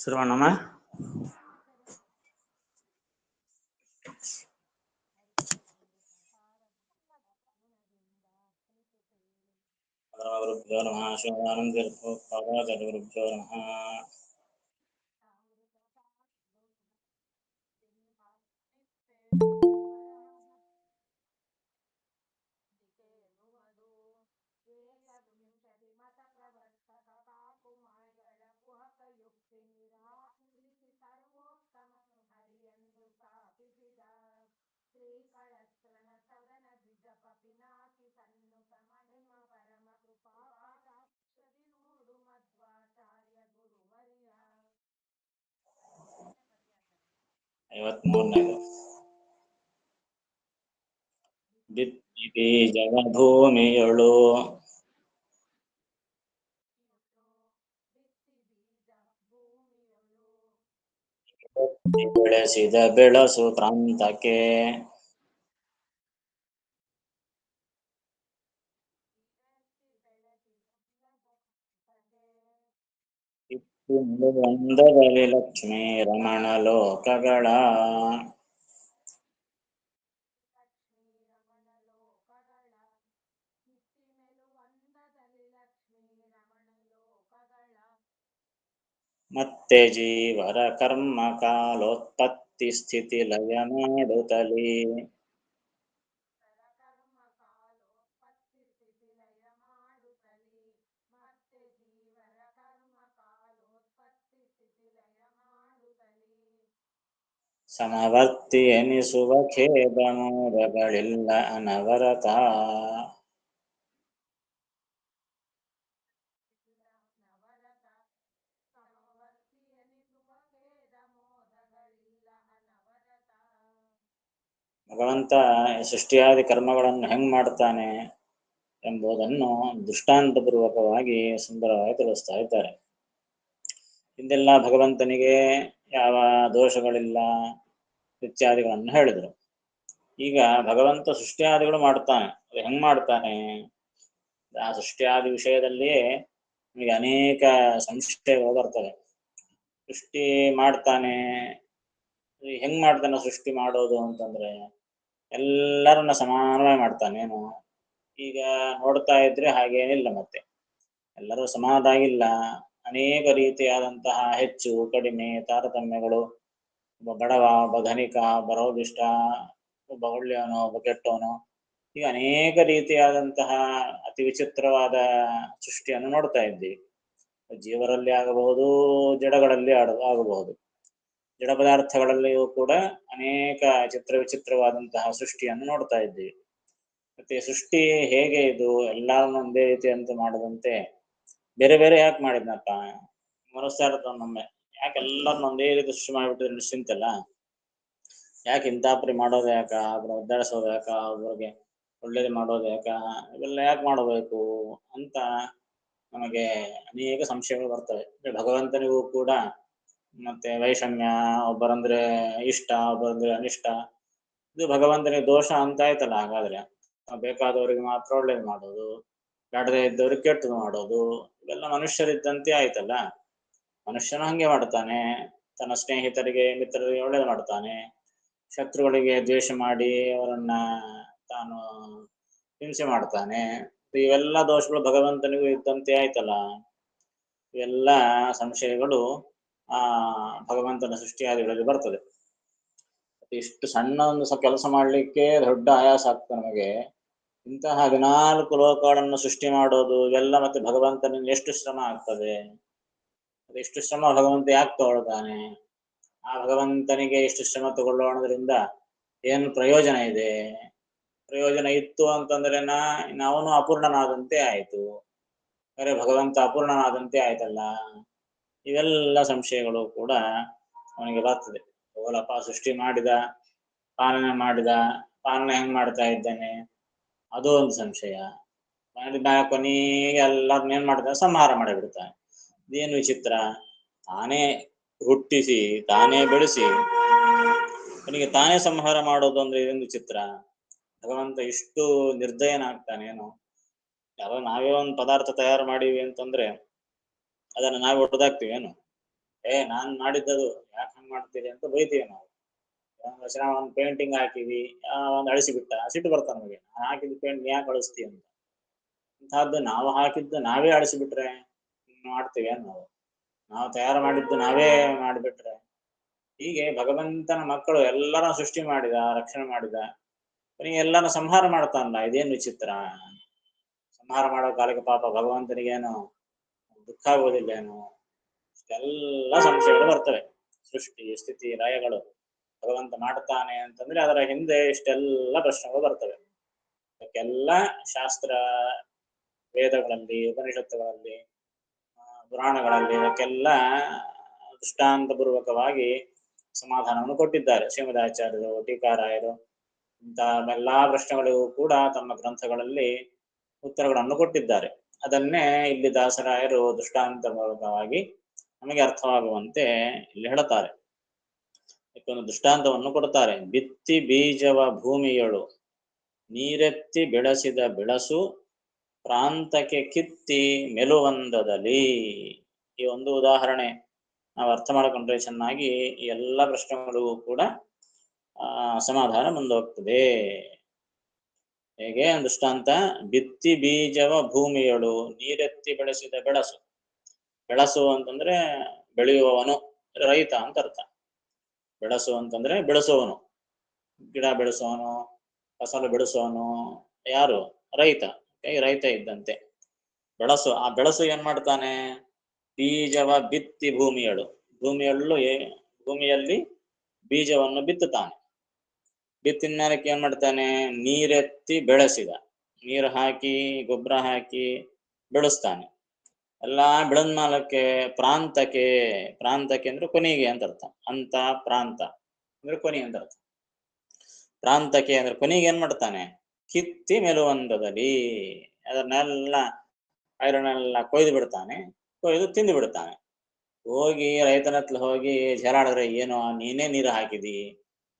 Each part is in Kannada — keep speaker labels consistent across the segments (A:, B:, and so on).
A: ಶುರುವಣ್ಣಮ್ಮ. ಗುರುಭ್ಯೋ ನಮಃ. ಶಿವಾನಂದಗುರುಭ್ಯೋ ನಮಃ. ಐವತ್ಮೂರನೇದು. ಬಿತ್ತಿ ಬೀಜವ ಭೂಮಿಯೊಳು ಬೆಳೆಸಿದ ಬೆಳಸು ಪ್ರಾಂತಕ್ಕೆ ಅಂದದಲ್ಲಿ ಲಕ್ಷ್ಮೀ ರಮಣ ಲೋಕಗಳ ಮತ್ತೆ ಜೀವರ ಕರ್ಮ ಕಾಲೋತ್ಪತ್ತಿ ಸ್ಥಿತಿ ಲಯ ಮಾಡುತ್ತಲೇ ಸಮವರ್ತಿ ಎನಿಸುವ ಖೇದ ಮೋದಗಳಿಲ್ಲ ಅನವರತ. ಭಗವಂತ ಸೃಷ್ಟಿಯಾದಿ ಕರ್ಮಗಳನ್ನು ಹೆಂಗ್ ಮಾಡ್ತಾನೆ ಎಂಬುದನ್ನು ದೃಷ್ಟಾಂತಪೂರ್ವಕವಾಗಿ ಸುಂದರವಾಗಿ ತಿಳಿಸ್ತಾ ಇದ್ದಾರೆ. ಹಿಂದೆಲ್ಲ ಭಗವಂತನಿಗೆ ಯಾವ ದೋಷಗಳಿಲ್ಲ ಇತ್ಯಾದಿಗಳನ್ನು ಹೇಳಿದರು. ಈಗ ಭಗವಂತ ಸೃಷ್ಟಿಯಾದಿಗಳು ಮಾಡ್ತಾನೆ. ಅದು ಹೆಂಗ್ ಮಾಡ್ತಾನೆ? ಆ ಸೃಷ್ಟಿಯಾದಿ ವಿಷಯದಲ್ಲಿಯೇ ನಿಮಗೆ ಅನೇಕ ಸಂಶಯಗಳು ಬರ್ತವೆ. ಸೃಷ್ಟಿ ಮಾಡ್ತಾನೆ, ಹೆಂಗ್ ಮಾಡ್ತಾನೆ ಸೃಷ್ಟಿ ಮಾಡೋದು ಅಂತಂದ್ರೆ ಎಲ್ಲರನ್ನ ಸಮಾನವಾಗಿ ಮಾಡ್ತಾನೇನು? ಈಗ ನೋಡ್ತಾ ಇದ್ರೆ ಹಾಗೇನಿಲ್ಲ. ಮತ್ತೆ ಎಲ್ಲರೂ ಸಮಾನದಾಗಿಲ್ಲ. ಅನೇಕ ರೀತಿಯಾದಂತಹ ಹೆಚ್ಚು ಕಡಿಮೆ ತಾರತಮ್ಯಗಳು. ಒಬ್ಬ ಬಡವ, ಒಬ್ಬ ಧನಿಕ, ಒಬ್ಬ ರೋಗಿಷ್ಠ, ಒಬ್ಬ ಒಳ್ಳೆಯವನು, ಒಬ್ಬ ಕೆಟ್ಟವನು, ಈಗ ಅನೇಕ ರೀತಿಯಾದಂತಹ ಅತಿ ವಿಚಿತ್ರವಾದ ಸೃಷ್ಟಿಯನ್ನು ನೋಡ್ತಾ ಇದ್ದೀವಿ. ಜೀವರಲ್ಲಿ ಆಗಬಹುದು, ಜಡಗಳಲ್ಲಿ ಆಗಬಹುದು. ಜಡ ಪದಾರ್ಥಗಳಲ್ಲಿಯೂ ಕೂಡ ಅನೇಕ ವಿಚಿತ್ರವಾದಂತಹ ಸೃಷ್ಟಿಯನ್ನು ನೋಡ್ತಾ ಇದ್ದೀವಿ. ಮತ್ತೆ ಸೃಷ್ಟಿ ಹೇಗೆ ಇದು ಎಲ್ಲರನ್ನು ಒಂದೇ ರೀತಿ ಅಂತ ಮಾಡದಂತೆ ಬೇರೆ ಬೇರೆ ಯಾಕೆ ಮಾಡಿದ್ನಪ್ಪ? ಮನಸ್ಸಾ ಇರುತ್ತೆ ನಮ್ಮೆ, ಯಾಕೆ ಎಲ್ಲರನ್ನ ಒಂದೇ ರೀತಿ ಸೃಷ್ಟಿ ಮಾಡಿಬಿಟ್ಟಿದ್ರೆ ನಿಶ್ಚಿಂತಲ್ಲ? ಯಾಕೆ ಇಂತಾಪರಿ ಮಾಡೋದು ಯಾಕ? ಒಬ್ಬರ ಒದ್ದಾಡಿಸೋದು ಯಾಕ? ಒಬ್ಬರಿಗೆ ಒಳ್ಳೇದು ಮಾಡೋದು ಯಾಕ? ಇವೆಲ್ಲ ಯಾಕೆ ಮಾಡಬೇಕು ಅಂತ ನಮಗೆ ಅನೇಕ ಸಂಶಯಗಳು ಬರ್ತವೆ. ಭಗವಂತನಿಗೂ ಕೂಡ ಮತ್ತೆ ವೈಷಮ್ಯ, ಒಬ್ಬರಂದ್ರೆ ಇಷ್ಟ, ಒಬ್ಬರಂದ್ರೆ ಅನಿಷ್ಟ, ಇದು ಭಗವಂತನಿಗೆ ದೋಷ ಅಂತ ಆಯ್ತಲ್ಲ. ಹಾಗಾದ್ರೆ ಬೇಕಾದವರಿಗೆ ಮಾತ್ರ ಒಳ್ಳೇದು ಮಾಡೋದು, ಬೇಡದೇ ಇದ್ದವ್ರಿಗೆ ಕೆಟ್ಟದು ಮಾಡೋದು, ಇವೆಲ್ಲ ಮನುಷ್ಯರಿದ್ದಂತೆ ಆಯ್ತಲ್ಲ. ಮನುಷ್ಯನು ಹಂಗೆ ಮಾಡ್ತಾನೆ. ತನ್ನ ಸ್ನೇಹಿತರಿಗೆ, ಮಿತ್ರರಿಗೆ ಒಳ್ಳೇದು ಮಾಡ್ತಾನೆ, ಶತ್ರುಗಳಿಗೆ ದ್ವೇಷ ಮಾಡಿ ಅವರನ್ನ ತಾನು ಹಿಂಸೆ ಮಾಡ್ತಾನೆ. ಇವೆಲ್ಲ ದೋಷಗಳು ಭಗವಂತನಿಗೂ ಇದ್ದಂತೆ ಆಯ್ತಲ್ಲ. ಇವೆಲ್ಲ ಸಂಶಯಗಳು ಭಗವಂತನ ಸೃಷ್ಟಿಯಾದಿಗಳಲ್ಲಿ ಬರ್ತದೆ. ಇಷ್ಟು ಸಣ್ಣ ಒಂದು ಕೆಲಸ ಮಾಡಲಿಕ್ಕೆ ದೊಡ್ಡ ಆಯಾಸ ಆಗ್ತದೆ ನಮಗೆ. ಇಂತಹ 14 ಲೋಕಗಳನ್ನು ಸೃಷ್ಟಿ ಮಾಡೋದು ಇವೆಲ್ಲ ಮತ್ತೆ ಭಗವಂತನಿಂದ ಎಷ್ಟು ಶ್ರಮ ಆಗ್ತದೆ. ಅದೆಷ್ಟು ಶ್ರಮ ಭಗವಂತ ಯಾಕೆ ತಗೊಳ್ತಾನೆ? ಆ ಭಗವಂತನಿಗೆ ಎಷ್ಟು ಶ್ರಮ ತಗೊಳ್ಳೋದ್ರಿಂದ ಏನು ಪ್ರಯೋಜನ ಇದೆ? ಪ್ರಯೋಜನ ಇತ್ತು ಅಂತಂದ್ರೆ ಅವನು ಅಪೂರ್ಣನಾದಂತೆ ಆಯ್ತು, ಅರೆ ಭಗವಂತ ಅಪೂರ್ಣನಾದಂತೆ ಆಯ್ತಲ್ಲ. ಇವೆಲ್ಲ ಸಂಶಯಗಳು ಕೂಡ ಅವನಿಗೆ ಬರ್ತದೆ. ಹೋಗಲಪ್ಪ, ಸೃಷ್ಟಿ ಮಾಡಿದ, ಪಾಲನೆ ಮಾಡಿದ, ಪಾಲನೆ ಹೆಂಗ್ ಮಾಡ್ತಾ ಇದ್ದಾನೆ ಅದು ಒಂದು ಸಂಶಯ. ಮಾಡಿದ ಕೊನೆಗೆ ಎಲ್ಲರನ್ನ ಏನ್ ಮಾಡ್ತಾನೆ? ಸಂಹಾರ ಮಾಡಿಬಿಡ್ತಾನೆ. ಇದೇನು ವಿಚಿತ್ರ? ತಾನೇ ಹುಟ್ಟಿಸಿ, ತಾನೇ ಬೆಳೆಸಿ, ಕೊನೆಗೆ ತಾನೇ ಸಂಹಾರ ಮಾಡೋದು ಅಂದ್ರೆ ಇದೊಂದು ವಿಚಿತ್ರ. ಭಗವಂತ ಇಷ್ಟು ನಿರ್ದಯನಾಗ್ತಾನೇನು? ನಾವೇ ಒಂದು ಪದಾರ್ಥ ತಯಾರು ಮಾಡಿವಿ ಅಂತಂದ್ರೆ ಅದನ್ನ ನಾವೇ ಹೊಡೆದಾಕ್ತೀವಿ ಏನು? ನಾನ್ ಮಾಡಿದ್ದದು ಯಾಕೆ ಹಂಗ್ ಮಾಡ್ತೀರಿ ಅಂತ ಬೈತೀವಿ ನಾವು. ಒಂದು ಪೇಂಟಿಂಗ್ ಹಾಕಿವಿ, ಒಂದ್ ಅಳಿಸಿಬಿಟ್ಟ, ಸಿಟ್ಟು ಬರ್ತಾನ ನಮಗೆ. ನಾನು ಹಾಕಿದ ಪೇಂಟ್ ಯಾಕೆ ಅಳಿಸ್ತಿ ಅಂತ. ಅಂತಹದ್ದು ನಾವು ಹಾಕಿದ್ದು ನಾವೇ ಅಳಿಸಿಬಿಟ್ರೆ ಮಾಡ್ತೀವಿ ನಾವು. ನಾವು ತಯಾರು ಮಾಡಿದ್ದು ನಾವೇ ಮಾಡಿಬಿಟ್ರೆ. ಹೀಗೆ ಭಗವಂತನ ಮಕ್ಕಳು ಎಲ್ಲರ ಸೃಷ್ಟಿ ಮಾಡಿದ, ರಕ್ಷಣೆ ಮಾಡಿದ, ಎಲ್ಲರನ್ನ ಸಂಹಾರ ಮಾಡ್ತಾನಲ್ಲ, ಇದೇನು ವಿಚಿತ್ರ. ಸಂಹಾರ ಮಾಡೋ ಕಾಲಕ್ಕೆ ಪಾಪ ಭಗವಂತನಿಗೇನು ದುಃಖ ಆಗೋದಿಲ್ಲೇನು? ಎಲ್ಲ ಸಂಶಯಗಳು ಬರ್ತವೆ. ಸೃಷ್ಟಿ ಸ್ಥಿತಿ ಲಯಗಳು ಭಗವಂತ ಮಾಡ್ತಾನೆ ಅಂತಂದ್ರೆ ಅದರ ಹಿಂದೆ ಇಷ್ಟೆಲ್ಲ ಪ್ರಶ್ನೆಗಳು ಬರ್ತವೆ. ಅದಕ್ಕೆಲ್ಲ ಶಾಸ್ತ್ರ, ವೇದಗಳಲ್ಲಿ, ಉಪನಿಷತ್ತುಗಳಲ್ಲಿ, ಪುರಾಣಗಳಲ್ಲಿ ಇದಕ್ಕೆಲ್ಲ ದೃಷ್ಟಾಂತ ಪೂರ್ವಕವಾಗಿ ಸಮಾಧಾನವನ್ನು ಕೊಟ್ಟಿದ್ದಾರೆ ಶ್ರೀಮದಾಚಾರ್ಯರು, ಟೀಕಾರಾಯರು. ಇಂತಹ ಎಲ್ಲಾ ಪ್ರಶ್ನೆಗಳಿಗೂ ಕೂಡ ತಮ್ಮ ಗ್ರಂಥಗಳಲ್ಲಿ ಉತ್ತರಗಳನ್ನು ಕೊಟ್ಟಿದ್ದಾರೆ. ಅದನ್ನೇ ಇಲ್ಲಿ ದಾಸರಾಯರು ದೃಷ್ಟಾಂತ ಮೂಲಕವಾಗಿ ನಮಗೆ ಅರ್ಥವಾಗುವಂತೆ ಇಲ್ಲಿ ಹೇಳುತ್ತಾರೆ. ಒಂದು ದೃಷ್ಟಾಂತವನ್ನು ಕೊಡುತ್ತಾರೆ. ಬಿತ್ತಿ ಬೀಜವ ಭೂಮಿಯಳು, ನೀರೆತ್ತಿ ಬೆಳೆಸಿದ ಬೆಳಸು, ಪ್ರಾಂತಕ್ಕೆ ಕಿತ್ತಿ ಮೆಲುವಂದದಲ್ಲಿ. ಈ ಒಂದು ಉದಾಹರಣೆ ನಾವು ಅರ್ಥ ಮಾಡಿಕೊಂಡ್ರೆ ಚೆನ್ನಾಗಿ ಈ ಎಲ್ಲ ಪ್ರಶ್ನೆಗಳಿಗೂ ಕೂಡ ಸಮಾಧಾನ ಮುಂದೋಗ್ತದೆ. ಹೇಗೆ ದೃಷ್ಟಾಂತ? ಬಿತ್ತಿ ಬೀಜವ ಭೂಮಿಯಳು, ನೀರೆತ್ತಿ ಬೆಳೆಸಿದ ಬೆಳಸು. ಬೆಳಸು ಅಂತಂದ್ರೆ ಬೆಳೆಯುವವನು, ರೈತ ಅಂತ ಅರ್ಥ. ಬೆಳಸು ಅಂತಂದ್ರೆ ಬೆಳೆಸುವವನು, ಗಿಡ ಬೆಳೆಸುವವನು, ಫಸಲು ಬೆಳೆಸುವವನು ಯಾರು? ರೈತ. ರೈತ ಇದ್ದಂತೆ ಬೆಳಸು. ಆ ಬೆಳಸು ಏನ್ ಮಾಡ್ತಾನೆ? ಬೀಜವ ಬಿತ್ತಿ ಭೂಮಿಯಳು, ಭೂಮಿಯಲ್ಲಿ ಬೀಜವನ್ನು ಬಿತ್ತುತ್ತಾನೆ. ಬಿತ್ತಿನ ಮೇಲಕ್ಕೆ ಏನ್ ಮಾಡ್ತಾನೆ? ನೀರೆತ್ತಿ ಬೆಳೆಸಿದ, ನೀರು ಹಾಕಿ ಗೊಬ್ಬರ ಹಾಕಿ ಬೆಳೆಸ್ತಾನೆ. ಎಲ್ಲ ಬೆಳೆದ ಮೇಲಕ್ಕೆ ಪ್ರಾಂತಕ್ಕೆ ಅಂದ್ರೆ ಕೊನೆಗೆ ಅಂತ ಅರ್ಥ. ಅಂತ ಪ್ರಾಂತ ಅಂದ್ರೆ ಕೊನೆ ಅಂತ ಅರ್ಥ. ಪ್ರಾಂತಕ್ಕೆ ಅಂದ್ರೆ ಕೊನೆಗೆ ಏನ್ ಮಾಡ್ತಾನೆ? ಕಿತ್ತಿ ಮೆಲುವಂದದಲ್ಲಿ ಅದನ್ನೆಲ್ಲ ಐರನ್ನೆಲ್ಲ ಕೊಯ್ದು ಬಿಡ್ತಾನೆ, ಕೊಯ್ದು ತಿಂದು ಬಿಡ್ತಾನೆ. ಹೋಗಿ ರೈತನ ಹತ್ರ ಹೋಗಿ ಜರಾಡಿದ್ರೆ, ಏನೋ ನೀನೇ ನೀರು ಹಾಕಿದಿ,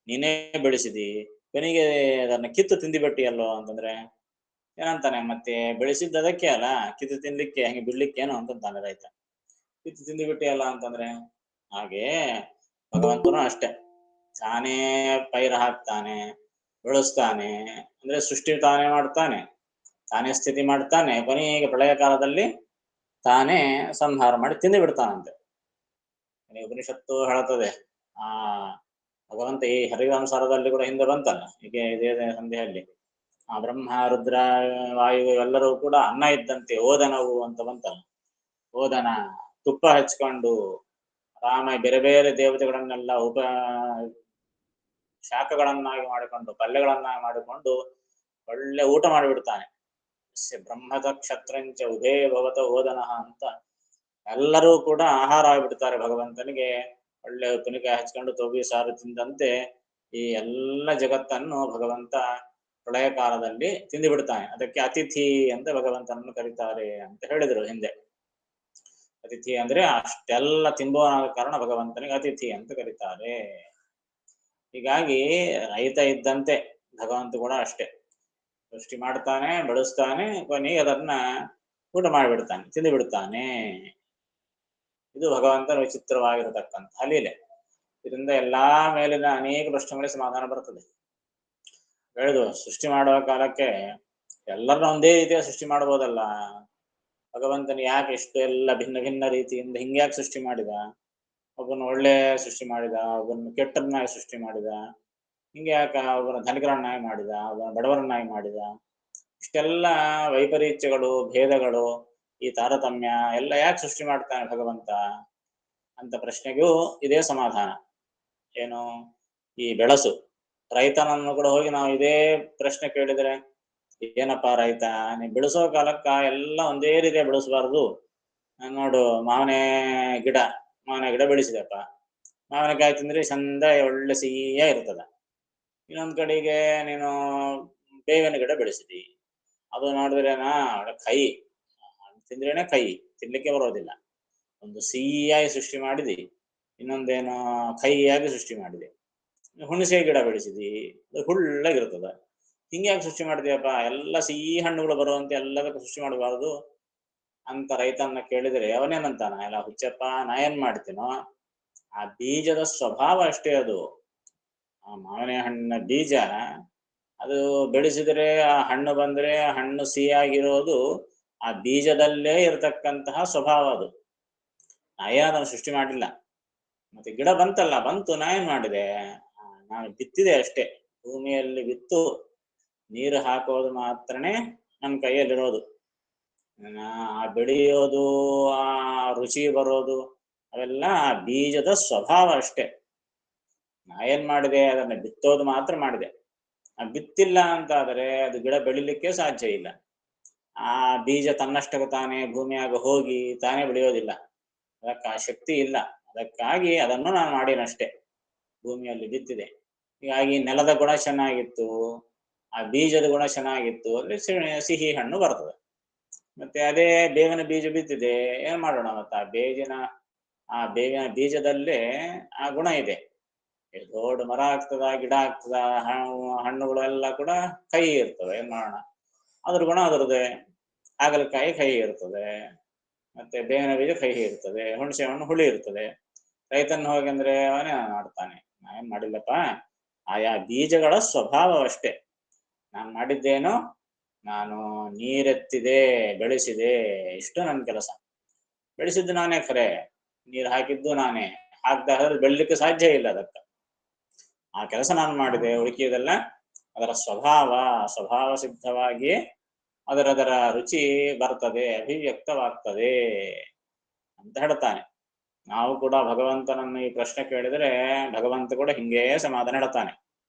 A: ನೀನೇ ಬೆಳೆಸಿದಿ, ಕೊನೆಗೆ ಅದನ್ನ ಕಿತ್ತು ತಿಂದಿಬಿಟ್ಟಿಯಲ್ಲೋ ಅಂತಂದ್ರೆ ಏನಂತಾನೆ? ಮತ್ತೆ ಬೆಳೆಸಿದ್ದದಕ್ಕೆ ಅಲ್ಲ, ಕಿತ್ತು ತಿನ್ಲಿಕ್ಕೆ, ಹಂಗೆ ಬಿಡ್ಲಿಕ್ಕೇನು ಅಂತಂತಾನೆ ರೈತ. ಕಿತ್ತು ತಿಂದಿಬಿಟ್ಟಿಯಲ್ಲ ಅಂತಂದ್ರೆ ಹಾಗೆ ಭಗವಂತನು ಅಷ್ಟೆ. ತಾನೇ ಪೈರ ಹಾಕ್ತಾನೆ, ಬೆಳೆಸ್ತಾನೆ, ಅಂದ್ರೆ ಸೃಷ್ಟಿ ತಾನೇ ಮಾಡ್ತಾನೆ, ತಾನೇ ಸ್ಥಿತಿ ಮಾಡ್ತಾನೆ, ಕೊನೆಗೆ ಪ್ರಳಯ ಕಾಲದಲ್ಲಿ ತಾನೇ ಸಂಹಾರ ಮಾಡಿ ತಿಂದು ಬಿಡ್ತಾನಂತೆ. ಉಪನಿಷತ್ತು ಹೇಳುತ್ತದೆ. ಭಗವಂತ ಈ ಹರಿವಂಸಾರದಲ್ಲಿ ಕೂಡ ಹಿಂದೆ ಬಂತಲ್ಲ, ಹೀಗೆ ಇದೇ ಸಂಧ್ಯೆಯಲ್ಲಿ ಬ್ರಹ್ಮ, ರುದ್ರ, ವಾಯು ಎಲ್ಲರೂ ಕೂಡ ಅನ್ನ ಇದ್ದಂತೆ ಓದನವು ಅಂತ ಬಂತಲ್ಲ. ಓದನ ತುಪ್ಪ ಹಚ್ಕೊಂಡು ರಾಮ ಬೇರೆ ಬೇರೆ ದೇವತೆಗಳನ್ನೆಲ್ಲ ಶಾಖಗಳನ್ನಾಗಿ ಮಾಡಿಕೊಂಡು, ಪಲ್ಯಗಳನ್ನಾಗಿ ಮಾಡಿಕೊಂಡು ಒಳ್ಳೆ ಊಟ ಮಾಡಿಬಿಡ್ತಾನೆ. ಬ್ರಹ್ಮದ ಕ್ಷತ್ರಂಚ ಉಭೇ ಭವತ ಓದನ ಅಂತ ಎಲ್ಲರೂ ಕೂಡ ಆಹಾರ ಆಗಿಬಿಡ್ತಾರೆ ಭಗವಂತನಿಗೆ. ಒಳ್ಳೆ ತುನಿಕಾಯಿ ಹಚ್ಕೊಂಡು ತೊಗರಿ ಸಾರು ತಿಂದಂತೆ ಈ ಎಲ್ಲ ಜಗತ್ತನ್ನು ಭಗವಂತ ಪ್ರಳಯ ಕಾಲದಲ್ಲಿ ತಿಂದು ಬಿಡ್ತಾನೆ. ಅದಕ್ಕೆ ಅತಿಥಿ ಅಂತ ಭಗವಂತನನ್ನು ಕರೀತಾರೆ ಅಂತ ಹೇಳಿದರು ಹಿಂದೆ. ಅತಿಥಿ ಅಂದ್ರೆ ಅಷ್ಟೆಲ್ಲ ತಿಂಬುವನಾದ ಕಾರಣ ಭಗವಂತನಿಗೆ ಅತಿಥಿ ಅಂತ ಕರೀತಾರೆ. ಹೀಗಾಗಿ ರೈತ ಇದ್ದಂತೆ ಭಗವಂತ ಕೂಡ ಅಷ್ಟೇ. ಸೃಷ್ಟಿ ಮಾಡ್ತಾನೆ, ಬೆಳೆಸ್ತಾನೆ, ಕೊನೆಗೆ ಅದನ್ನ ಊಟ ಮಾಡಿಬಿಡ್ತಾನೆ, ತಿಂದು ಬಿಡ್ತಾನೆ. ಇದು ಭಗವಂತನ ವಿಚಿತ್ರವಾಗಿರತಕ್ಕಂತಹ ಲೀಲೆ. ಇದರಿಂದ ಎಲ್ಲಾ ಮೇಲಿನ ಅನೇಕ ಪ್ರಶ್ನೆಗಳಿಗೆ ಸಮಾಧಾನ ಬರ್ತದೆ. ಹೇಳಿದು ಸೃಷ್ಟಿ ಮಾಡುವ ಕಾಲಕ್ಕೆ ಎಲ್ಲರನ್ನ ಒಂದೇ ರೀತಿಯ ಸೃಷ್ಟಿ ಮಾಡ್ಬೋದಲ್ಲ. ಭಗವಂತನ ಯಾಕೆ ಇಷ್ಟು ಎಲ್ಲ ಭಿನ್ನ ಭಿನ್ನ ರೀತಿಯಿಂದ ಹಿಂಗ್ಯಾಕೆ ಸೃಷ್ಟಿ ಮಾಡಿದ? ಒಬ್ಬನ ಒಳ್ಳೆ ಸೃಷ್ಟಿ ಮಾಡಿದ, ಒಬ್ಬನ ಕೆಟ್ಟರನ್ನಾಗಿ ಸೃಷ್ಟಿ ಮಾಡಿದ, ಹಿಂಗೆ ಯಾಕೆ ಒಬ್ಬನ ಧನಿಕರನ್ನಾಗಿ ಮಾಡಿದ, ಒಬ್ಬನ ಬಡವರನ್ನಾಗಿ ಮಾಡಿದ? ಇಷ್ಟೆಲ್ಲ ವೈಪರೀತ್ಯಗಳು, ಭೇದಗಳು, ಈ ತಾರತಮ್ಯ ಎಲ್ಲ ಯಾಕೆ ಸೃಷ್ಟಿ ಮಾಡ್ತಾನೆ ಭಗವಂತ ಅಂತ ಪ್ರಶ್ನೆಗೂ ಇದೇ ಸಮಾಧಾನ. ಏನು? ಈ ಬೆಳಸು ರೈತನನ್ನು ಕೂಡ ಹೋಗಿ ನಾವು ಇದೇ ಪ್ರಶ್ನೆ ಕೇಳಿದ್ರೆ, ಏನಪ್ಪಾ ರೈತ, ನೀ ಬೆಳೆಸೋ ಕಾಲಕ್ಕ ಎಲ್ಲ ಒಂದೇ ರೀತಿಯ ಬೆಳೆಸಬಾರ್ದು. ನೋಡು, ಮಾವಿನ ಗಿಡ ಬೆಳೆಸಿದಪ್ಪ, ಮಾವಿನಕಾಯಿ ತಿಂದ್ರೆ ಚಂದ ಒಳ್ಳೆ ಸಿಹಿಯ ಇರ್ತದ. ಇನ್ನೊಂದ್ ಕಡೆಗೆ ನೀನು ಬೇವಿನ ಗಿಡ ಬೆಳೆಸಿದಿ, ಅದು ನೋಡಿದ್ರೇನಾ ಕೈ ತಿಂದ್ರೇನೆ ಕೈ ತಿನ್ಲಿಕ್ಕೆ ಬರೋದಿಲ್ಲ. ಒಂದು ಸಿಹಿಯಾಗಿ ಸೃಷ್ಟಿ ಮಾಡಿದಿ, ಇನ್ನೊಂದೇನೋ ಕೈಯಾಗಿ ಸೃಷ್ಟಿ ಮಾಡಿದೆ. ಹುಣಸೆ ಗಿಡ ಬೆಳೆಸಿದಿ, ಅದು ಹುಳ್ಳಾಗಿರ್ತದ. ಹಿಂಗ್ಯಾಕೆ ಸೃಷ್ಟಿ ಮಾಡಿದ್ಯಪ್ಪ? ಎಲ್ಲ ಸಿಹಿ ಹಣ್ಣುಗಳು ಬರುವಂತೆ ಎಲ್ಲದಕ್ಕೂ ಸೃಷ್ಟಿ ಮಾಡಬಾರದು. ಅಂತ ರೈತನ್ನ ಕೇಳಿದರೆ ಅವನೇನಂತಾನ, ಎಲ್ಲ ಹುಚ್ಚಪ್ಪ, ನಾ ಏನ್ ಮಾಡ್ತೀನೋ, ಆ ಬೀಜದ ಸ್ವಭಾವ ಅಷ್ಟೇ ಅದು. ಆ ಮಾವಿನ ಹಣ್ಣಿನ ಬೀಜ ಅದು ಬೆಳೆಸಿದ್ರೆ ಆ ಹಣ್ಣು ಬಂದ್ರೆ ಹಣ್ಣು ಸಿಹಿಯಾಗಿರೋದು ಆ ಬೀಜದಲ್ಲೇ ಇರತಕ್ಕಂತಹ ಸ್ವಭಾವ ಅದು. ನಾ ಏನದನ್ನು ಸೃಷ್ಟಿ ಮಾಡಿಲ್ಲ. ಮತ್ತೆ ಗಿಡ ಬಂತಲ್ಲ, ಬಂತು, ನಾ ಏನ್ ಮಾಡಿದೆ, ನಾನು ಬಿತ್ತಿದೆ ಅಷ್ಟೇ. ಭೂಮಿಯಲ್ಲಿ ಬಿತ್ತು ನೀರು ಹಾಕೋದು ಮಾತ್ರನೇ ನಮ್ಮ ಕೈಯಲ್ಲಿರೋದು. ಆ ಬೆಳೆಯೋದು, ಆ ರುಚಿ ಬರೋದು ಅವೆಲ್ಲ ಆ ಬೀಜದ ಸ್ವಭಾವ ಅಷ್ಟೇ. ನಾ ಏನ್ ಮಾಡಿದೆ, ಅದನ್ನ ಬಿತ್ತೋದು ಮಾತ್ರ ಮಾಡಿದೆ. ಬಿತ್ತಿಲ್ಲ ಅಂತಾದರೆ ಅದು ಗಿಡ ಬೆಳಿಲಿಕ್ಕೆ ಸಾಧ್ಯ ಇಲ್ಲ. ಆ ಬೀಜ ತನ್ನಷ್ಟಕ್ಕೆ ತಾನೇ ಭೂಮಿಯಾಗ ಹೋಗಿ ತಾನೇ ಬೆಳೆಯೋದಿಲ್ಲ, ಅದಕ್ಕೆ ಆ ಶಕ್ತಿ ಇಲ್ಲ. ಅದಕ್ಕಾಗಿ ಅದನ್ನು ನಾನು ಮಾಡಿನಷ್ಟೇ, ಭೂಮಿಯಲ್ಲಿ ಬಿತ್ತಿದೆ. ಹೀಗಾಗಿ ನೆಲದ ಗುಣ ಚೆನ್ನಾಗಿತ್ತು, ಆ ಬೀಜದ ಗುಣ ಚೆನ್ನಾಗಿತ್ತು, ಅಲ್ಲಿ ಸಿಹಿ ಹಣ್ಣು ಬರ್ತದೆ. ಮತ್ತೆ ಅದೇ ಬೇವಿನ ಬೀಜ ಬಿತ್ತಿದೆ, ಏನ್ ಮಾಡೋಣ, ಮತ್ತೆ ಆ ಬೇವಿನ ಬೀಜದಲ್ಲೇ ಆ ಗುಣ ಇದೆ. ದೊಡ್ಡ ಮರ ಆಗ್ತದ, ಗಿಡ ಆಗ್ತದ, ಹಣ್ಣುಗಳು ಎಲ್ಲ ಕೂಡ ಕಹಿ ಇರ್ತವೆ, ಏನ್ ಮಾಡೋಣ, ಅದ್ರ ಗುಣ ಅದರದೇ. ಹಾಗಲಕಾಯಿ ಕಹಿ ಇರ್ತದೆ, ಮತ್ತೆ ಬೇವಿನ ಬೀಜ ಕಹಿ ಇರ್ತದೆ, ಹುಣಸೆ ಹಣ್ಣು ಹುಳಿ ಇರ್ತದೆ. ರೈತನ ಹೋಗಿ ಅಂದ್ರೆ ಅವನೇ ಮಾಡ್ತಾನೆ, ನಾನೇನ್ ಮಾಡಿಲ್ಲಪ್ಪ, ಆಯಾ ಬೀಜಗಳ ಸ್ವಭಾವವಷ್ಟೇ. ನಾನು ಮಾಡಿದ್ದೇನು, ನಾನು ನೀರೆತ್ತಿದೆ, ಬೆಳೆಸಿದೆ, ಇಷ್ಟು ನನ್ನ ಕೆಲಸ. ಬೆಳೆಸಿದ್ದು ನಾನೇ ಖರೆ, ನೀರು ಹಾಕಿದ್ದು ನಾನೇ, ಹಾಕ್ದ ಬೆಳಿಲಿಕ್ಕೆ ಸಾಧ್ಯ ಇಲ್ಲ. ಅದಕ್ಕೆ ಆ ಕೆಲಸ ನಾನು ಮಾಡಿದೆ, ಉಳಿಕೆಯದೆಲ್ಲ ಅದರ ಸ್ವಭಾವ ಸಿದ್ಧವಾಗಿ ಅದರ ರುಚಿ ಬರ್ತದೆ, ಅಭಿವ್ಯಕ್ತವಾಗ್ತದೆ ಅಂತ ಹೇಳ್ತಾನೆ. ನಾವು ಕೂಡ ಭಗವಂತನನ್ನು ಈ ಪ್ರಶ್ನೆ ಕೇಳಿದರೆ ಭಗವಂತ ಕೂಡ ಹಿಂಗೇ ಸಮಾಧಾನ ಹೇಳ್ತಾನೆ.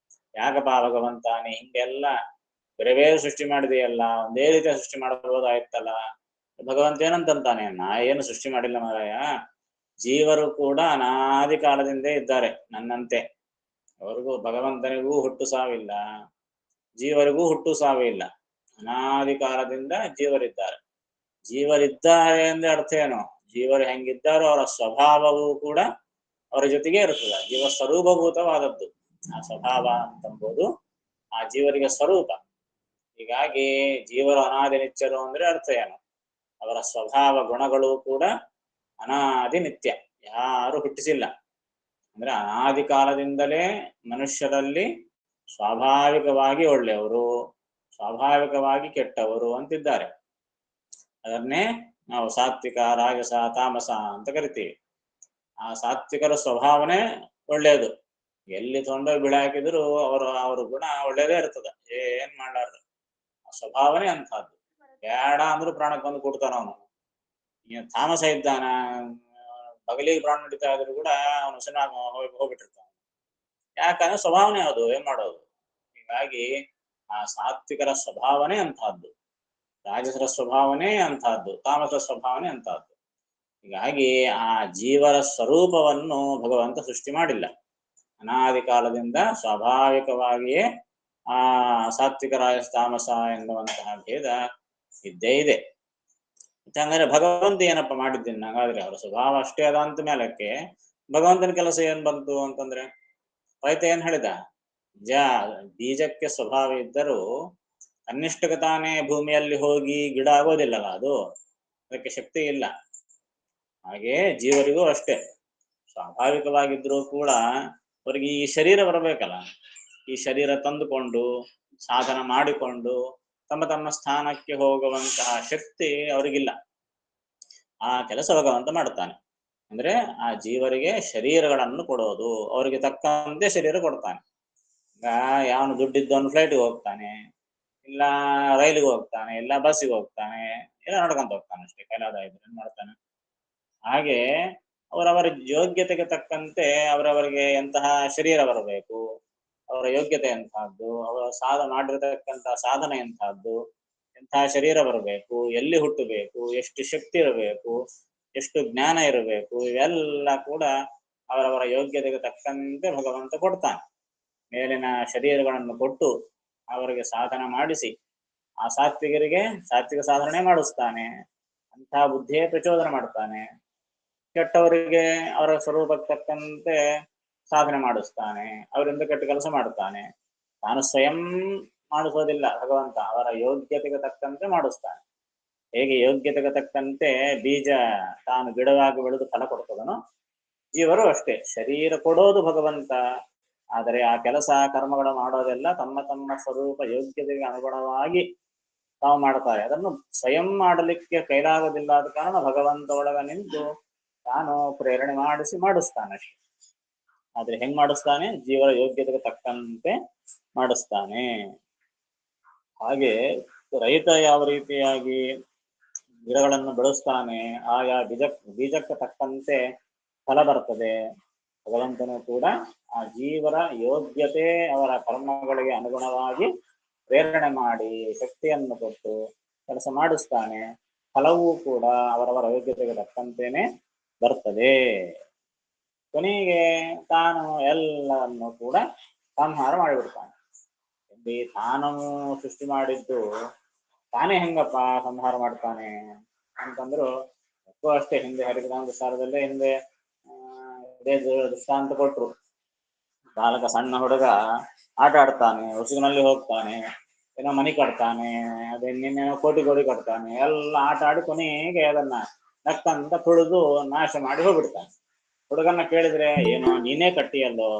A: ಯಾಕಪ್ಪ ಭಗವಂತ, ನೀ ಹಿಂಗೆಲ್ಲ ಬೇರೆ ಬೇರೆ ಸೃಷ್ಟಿ ಮಾಡಿದೆಯಲ್ಲ, ಒಂದೇ ರೀತಿಯ ಸೃಷ್ಟಿ ಮಾಡಬಹುದಾಯ್ತಲ್ಲ. ಭಗವಂತ ಏನಂತಾನೆ, ನಾ ಏನು ಸೃಷ್ಟಿ ಮಾಡಿಲ್ಲ ಮಾರಾಯ, ಜೀವರು ಕೂಡ ಅನಾದಿ ಕಾಲದಿಂದ ಇದ್ದಾರೆ ನನ್ನಂತೆ. ಅವ್ರಿಗೂ, ಭಗವಂತನಿಗೂ ಹುಟ್ಟು ಸಾವಿಲ್ಲ, ಜೀವರಿಗೂ ಹುಟ್ಟು ಸಾವಿಲ್ಲ. ಅನಾದಿ ಕಾಲದಿಂದ ಜೀವರಿದ್ದಾರೆ. ಜೀವರಿದ್ದಾರೆ ಅಂದ್ರೆ ಅರ್ಥ ಏನು, ಜೀವರು ಹೆಂಗಿದ್ದಾರೋ ಅವರ ಸ್ವಭಾವವೂ ಕೂಡ ಅವರ ಜೊತೆಗೆ ಇರ್ತದೆ. ಜೀವ ಸ್ವರೂಪಭೂತವಾದದ್ದು ಆ ಸ್ವಭಾವ ಅಂತಂಬೋದು, ಆ ಜೀವರಿಗೆ ಸ್ವರೂಪ. ಹೀಗಾಗಿ ಜೀವರು ಅನಾದಿ ನಿತ್ಯರು ಅಂದ್ರೆ ಅರ್ಥ ಏನು, ಅವರ ಸ್ವಭಾವ ಗುಣಗಳು ಕೂಡ ಅನಾದಿ ನಿತ್ಯ, ಯಾರು ಹುಟ್ಟಿಸಿಲ್ಲ. ಅಂದ್ರೆ ಅನಾದಿ ಕಾಲದಿಂದಲೇ ಮನುಷ್ಯರಲ್ಲಿ ಸ್ವಾಭಾವಿಕವಾಗಿ ಒಳ್ಳೆಯವರು, ಸ್ವಾಭಾವಿಕವಾಗಿ ಕೆಟ್ಟವರು ಅಂತಿದ್ದಾರೆ. ಅದನ್ನೇ ನಾವು ಸಾತ್ವಿಕ, ರಾಜಸ, ತಾಮಸ ಅಂತ ಕರಿತೀವಿ. ಆ ಸಾತ್ವಿಕರ ಸ್ವಭಾವನೆ ಒಳ್ಳೆಯದು. ಎಲ್ಲಿ ತೊಂಡೋಗಿ ಬಿಳಿ ಹಾಕಿದ್ರು ಅವ್ರ ಗುಣ ಒಳ್ಳೇದೇ ಇರ್ತದೆ, ಏನ್ ಮಾಡ್ಲಾರ್ದು. ಆ ಸ್ವಭಾವನೆ ಅಂತಹದ್ದು. ಬೇಡ ಅಂದ್ರೂ ಪ್ರಾಣಕ್ಕೆ ಬಂದು ಕೊಡ್ತಾನ ಅವನು. ತಾಮಸ ಇದ್ದಾನ, ಬಗಲಿಗೆ ಪ್ರಾಣ ನಡೀತಾ ಇದ್ರು ಕೂಡ ಅವನು ಚೆನ್ನಾಗಿ ಹೋಗ್ಬಿಟ್ಟಿರ್ತಾನ. ಯಾಕಂದ್ರೆ ಸ್ವಭಾವನೆ ಅದು, ಏನ್ ಮಾಡೋದು. ಹೀಗಾಗಿ ಆ ಸಾತ್ವಿಕರ ಸ್ವಭಾವನೆ ಅಂತಹದ್ದು, ರಾಜಸರ ಸ್ವಭಾವನೆ ಅಂತಹದ್ದು, ತಾಮಸರ ಸ್ವಭಾವನೆ ಅಂತಹದ್ದು. ಹೀಗಾಗಿ ಆ ಜೀವರ ಸ್ವರೂಪವನ್ನು ಭಗವಂತ ಸೃಷ್ಟಿ ಮಾಡಿಲ್ಲ. ಅನಾದಿ ಕಾಲದಿಂದ ಸ್ವಾಭಾವಿಕವಾಗಿಯೇ ಆ ಸಾತ್ವಿಕ, ರಾಜಸ, ತಾಮಸ ಎನ್ನುವಂತಹ ಭೇದ ಇದ್ದೇ ಇದೆ. ಹಂಗಾದ್ರೆ ಭಗವಂತ ಏನಪ್ಪ ಮಾಡಿದ್ದೀನಿ, ಹಾಗಾದ್ರೆ ಅವರ ಸ್ವಭಾವ ಅಷ್ಟೇ ಅದ ಅಂತ ಮೇಲಕ್ಕೆ ಭಗವಂತನ ಕೆಲಸ ಏನ್ ಬಂತು ಅಂತಂದ್ರೆ, ರೈತ ಏನ್ ಹೇಳಿದ, ಬೀಜಕ್ಕೆ ಸ್ವಭಾವ ಇದ್ದರೂ ತನ್ನಿಷ್ಟಕ್ಕೆ ತಾನೇ ಭೂಮಿಯಲ್ಲಿ ಹೋಗಿ ಗಿಡ ಆಗೋದಿಲ್ಲಲ್ಲ, ಅದು ಅದಕ್ಕೆ ಶಕ್ತಿ ಇಲ್ಲ. ಹಾಗೆ ಜೀವರಿಗೂ ಅಷ್ಟೇ, ಸ್ವಾಭಾವಿಕವಾಗಿದ್ರೂ ಕೂಡ ಅವರಿಗೆ ಈ ಶರೀರ ಬರಬೇಕಲ್ಲ. ಈ ಶರೀರ ತಂದುಕೊಂಡು ಸಾಧನ ಮಾಡಿಕೊಂಡು ತಮ್ಮ ತಮ್ಮ ಸ್ಥಾನಕ್ಕೆ ಹೋಗುವಂತಹ ಶಕ್ತಿ ಅವರಿಗಿಲ್ಲ. ಆ ಕೆಲಸ ಭಗವಂತ ಮಾಡ್ತಾನೆ. ಅಂದ್ರೆ ಆ ಜೀವರಿಗೆ ಶರೀರಗಳನ್ನು ಕೊಡೋದು, ಅವರಿಗೆ ತಕ್ಕಂತೆ ಶರೀರ ಕೊಡ್ತಾನೆ. ಈಗ ಯಾವನು ದುಡ್ಡಿದ್ದವನು ಫ್ಲೈಟ್ಗೆ ಹೋಗ್ತಾನೆ, ಇಲ್ಲ ರೈಲಿಗೆ ಹೋಗ್ತಾನೆ, ಇಲ್ಲ ಬಸ್ಸಿಗೆ ಹೋಗ್ತಾನೆ, ಇಲ್ಲ ನಡ್ಕೊಂತ ಹೋಗ್ತಾನೆ ಅಷ್ಟೇ, ಕೈಲಾದ ಇದ್ರೆ ಮಾಡ್ತಾನೆ. ಹಾಗೆ ಅವರವರ ಯೋಗ್ಯತೆಗೆ ತಕ್ಕಂತೆ ಅವರವರಿಗೆ ಎಂತಹ ಶರೀರ ಬರಬೇಕು, ಅವರ ಯೋಗ್ಯತೆ ಎಂತಹದ್ದು, ಅವರ ಮಾಡಿರತಕ್ಕಂತಹ ಸಾಧನೆ ಎಂತಹದ್ದು, ಎಂತಹ ಶರೀರ ಬರಬೇಕು, ಎಲ್ಲಿ ಹುಟ್ಟಬೇಕು, ಎಷ್ಟು ಶಕ್ತಿ ಇರಬೇಕು, ಎಷ್ಟು ಜ್ಞಾನ ಇರಬೇಕು, ಇವೆಲ್ಲ ಕೂಡ ಅವರವರ ಯೋಗ್ಯತೆಗೆ ತಕ್ಕಂತೆ ಭಗವಂತ ಕೊಡ್ತಾನೆ. ಮೇಲಿನ ಶರೀರಗಳನ್ನು ಕೊಟ್ಟು ಅವರಿಗೆ ಸಾಧನ ಮಾಡಿಸಿ ಆ ಸಾತ್ವಿಕರಿಗೆ ಸಾತ್ವಿಕ ಸಾಧನೆ ಮಾಡಿಸ್ತಾನೆ, ಅಂತಹ ಬುದ್ಧಿಯೇ ಪ್ರಚೋದನೆ ಮಾಡ್ತಾನೆ. ಕೆಟ್ಟವರಿಗೆ ಅವರ ಸ್ವರೂಪಕ್ಕೆ ತಕ್ಕಂತೆ ಸಾಧನೆ ಮಾಡಿಸ್ತಾನೆ, ಅವರಿಂದ ಕೆಟ್ಟ ಕೆಲಸ ಮಾಡ್ತಾನೆ. ತಾನು ಸ್ವಯಂ ಮಾಡಿಸೋದಿಲ್ಲ ಭಗವಂತ, ಅವರ ಯೋಗ್ಯತೆಗೆ ತಕ್ಕಂತೆ ಮಾಡಿಸ್ತಾನೆ. ಹೇಗೆ ಯೋಗ್ಯತೆಗೆ ತಕ್ಕಂತೆ ಬೀಜ ತಾನು ಗಿಡವಾಗಿ ಬೆಳೆದು ಫಲ ಕೊಡ್ತದನೋ, ಜೀವರು ಅಷ್ಟೇ. ಶರೀರ ಕೊಡೋದು ಭಗವಂತ, ಆದರೆ ಆ ಕೆಲಸ ಕರ್ಮಗಳು ಮಾಡೋದೆಲ್ಲ ತಮ್ಮ ತಮ್ಮ ಸ್ವರೂಪ ಯೋಗ್ಯತೆಗೆ ಅನುಗುಣವಾಗಿ ತಾವು ಮಾಡ್ತಾರೆ. ಅದನ್ನು ಸ್ವಯಂ ಮಾಡಲಿಕ್ಕೆ ಕೈಲಾಗೋದಿಲ್ಲ. ಆದ ಕಾರಣ ಭಗವಂತ ಒಳಗ ನಿಂತು ತಾನು ಪ್ರೇರಣೆ ಮಾಡಿಸ್ತಾನೆ ಅಷ್ಟೇ. ಆದ್ರೆ ಹೆಂಗ್ ಮಾಡಿಸ್ತಾನೆ? ಜೀವರ ಯೋಗ್ಯತೆಗೆ ತಕ್ಕಂತೆ ಮಾಡಿಸ್ತಾನೆ. ಹಾಗೆ ರೈತ ಯಾವ ರೀತಿಯಾಗಿ ಗಿಡಗಳನ್ನು ಬೆಳೆಸ್ತಾನೆ, ಆಯಾ ಬೀಜಕ್ಕೆ ತಕ್ಕಂತೆ ಫಲ ಬರ್ತದೆ. ಭಗವಂತನು ಕೂಡ ಆ ಜೀವರ ಯೋಗ್ಯತೆ ಅವರ ಕರ್ಮಗಳಿಗೆ ಅನುಗುಣವಾಗಿ ಪ್ರೇರಣೆ ಮಾಡಿ ಶಕ್ತಿಯನ್ನು ಕೊಟ್ಟು ಕೆಲಸ ಮಾಡಿಸ್ತಾನೆ. ಫಲವೂ ಕೂಡ ಅವರವರ ಯೋಗ್ಯತೆಗೆ ತಕ್ಕಂತೆನೆ ಬರ್ತದೆ. ಕೊನೆಗೆ ತಾನು ಎಲ್ಲವನ್ನು ಕೂಡ ಸಂಹಾರ ಮಾಡಿಬಿಡ್ತಾನೆ. ತಾನು ಸೃಷ್ಟಿ ಮಾಡಿದ್ದು ತಾನೇ ಹೆಂಗಪ್ಪ ಸಂಹಾರ ಮಾಡ್ತಾನೆ ಅಂತಂದ್ರು ಅಷ್ಟೇ. ಹಿಂದೆ ಹರಿಕಥಾಮೃತ ಸಾರದಲ್ಲೇ ಹಿಂದೆ ಇದೇ ದೃಷ್ಟಾಂತ ಕೊಟ್ರು. ಬಾಲಕ ಸಣ್ಣ ಹುಡುಗ ಆಟ ಆಡ್ತಾನೆ, ಉಸುಗಿನಲ್ಲಿ ಹೋಗ್ತಾನೆ, ಏನೋ ಮನಿ ಕಟ್ತಾನೆ, ಅದೇ ನಿನ್ನೇನೋ ಕೋಟಿ ಕಟ್ತಾನೆ, ಎಲ್ಲ ಆಟ ಆಡಿ ಕೊನೆಗೆ ಅದನ್ನ ನಕ್ಕಂತ ತುಳಿದು ನಾಶ ಮಾಡಿ ಹೋಗ್ಬಿಡ್ತಾನೆ. ಹುಡುಗನ್ನ ಕೇಳಿದ್ರೆ, ಏನೋ ನೀನೇ ಕಟ್ಟಿಯಲ್ಲೋ,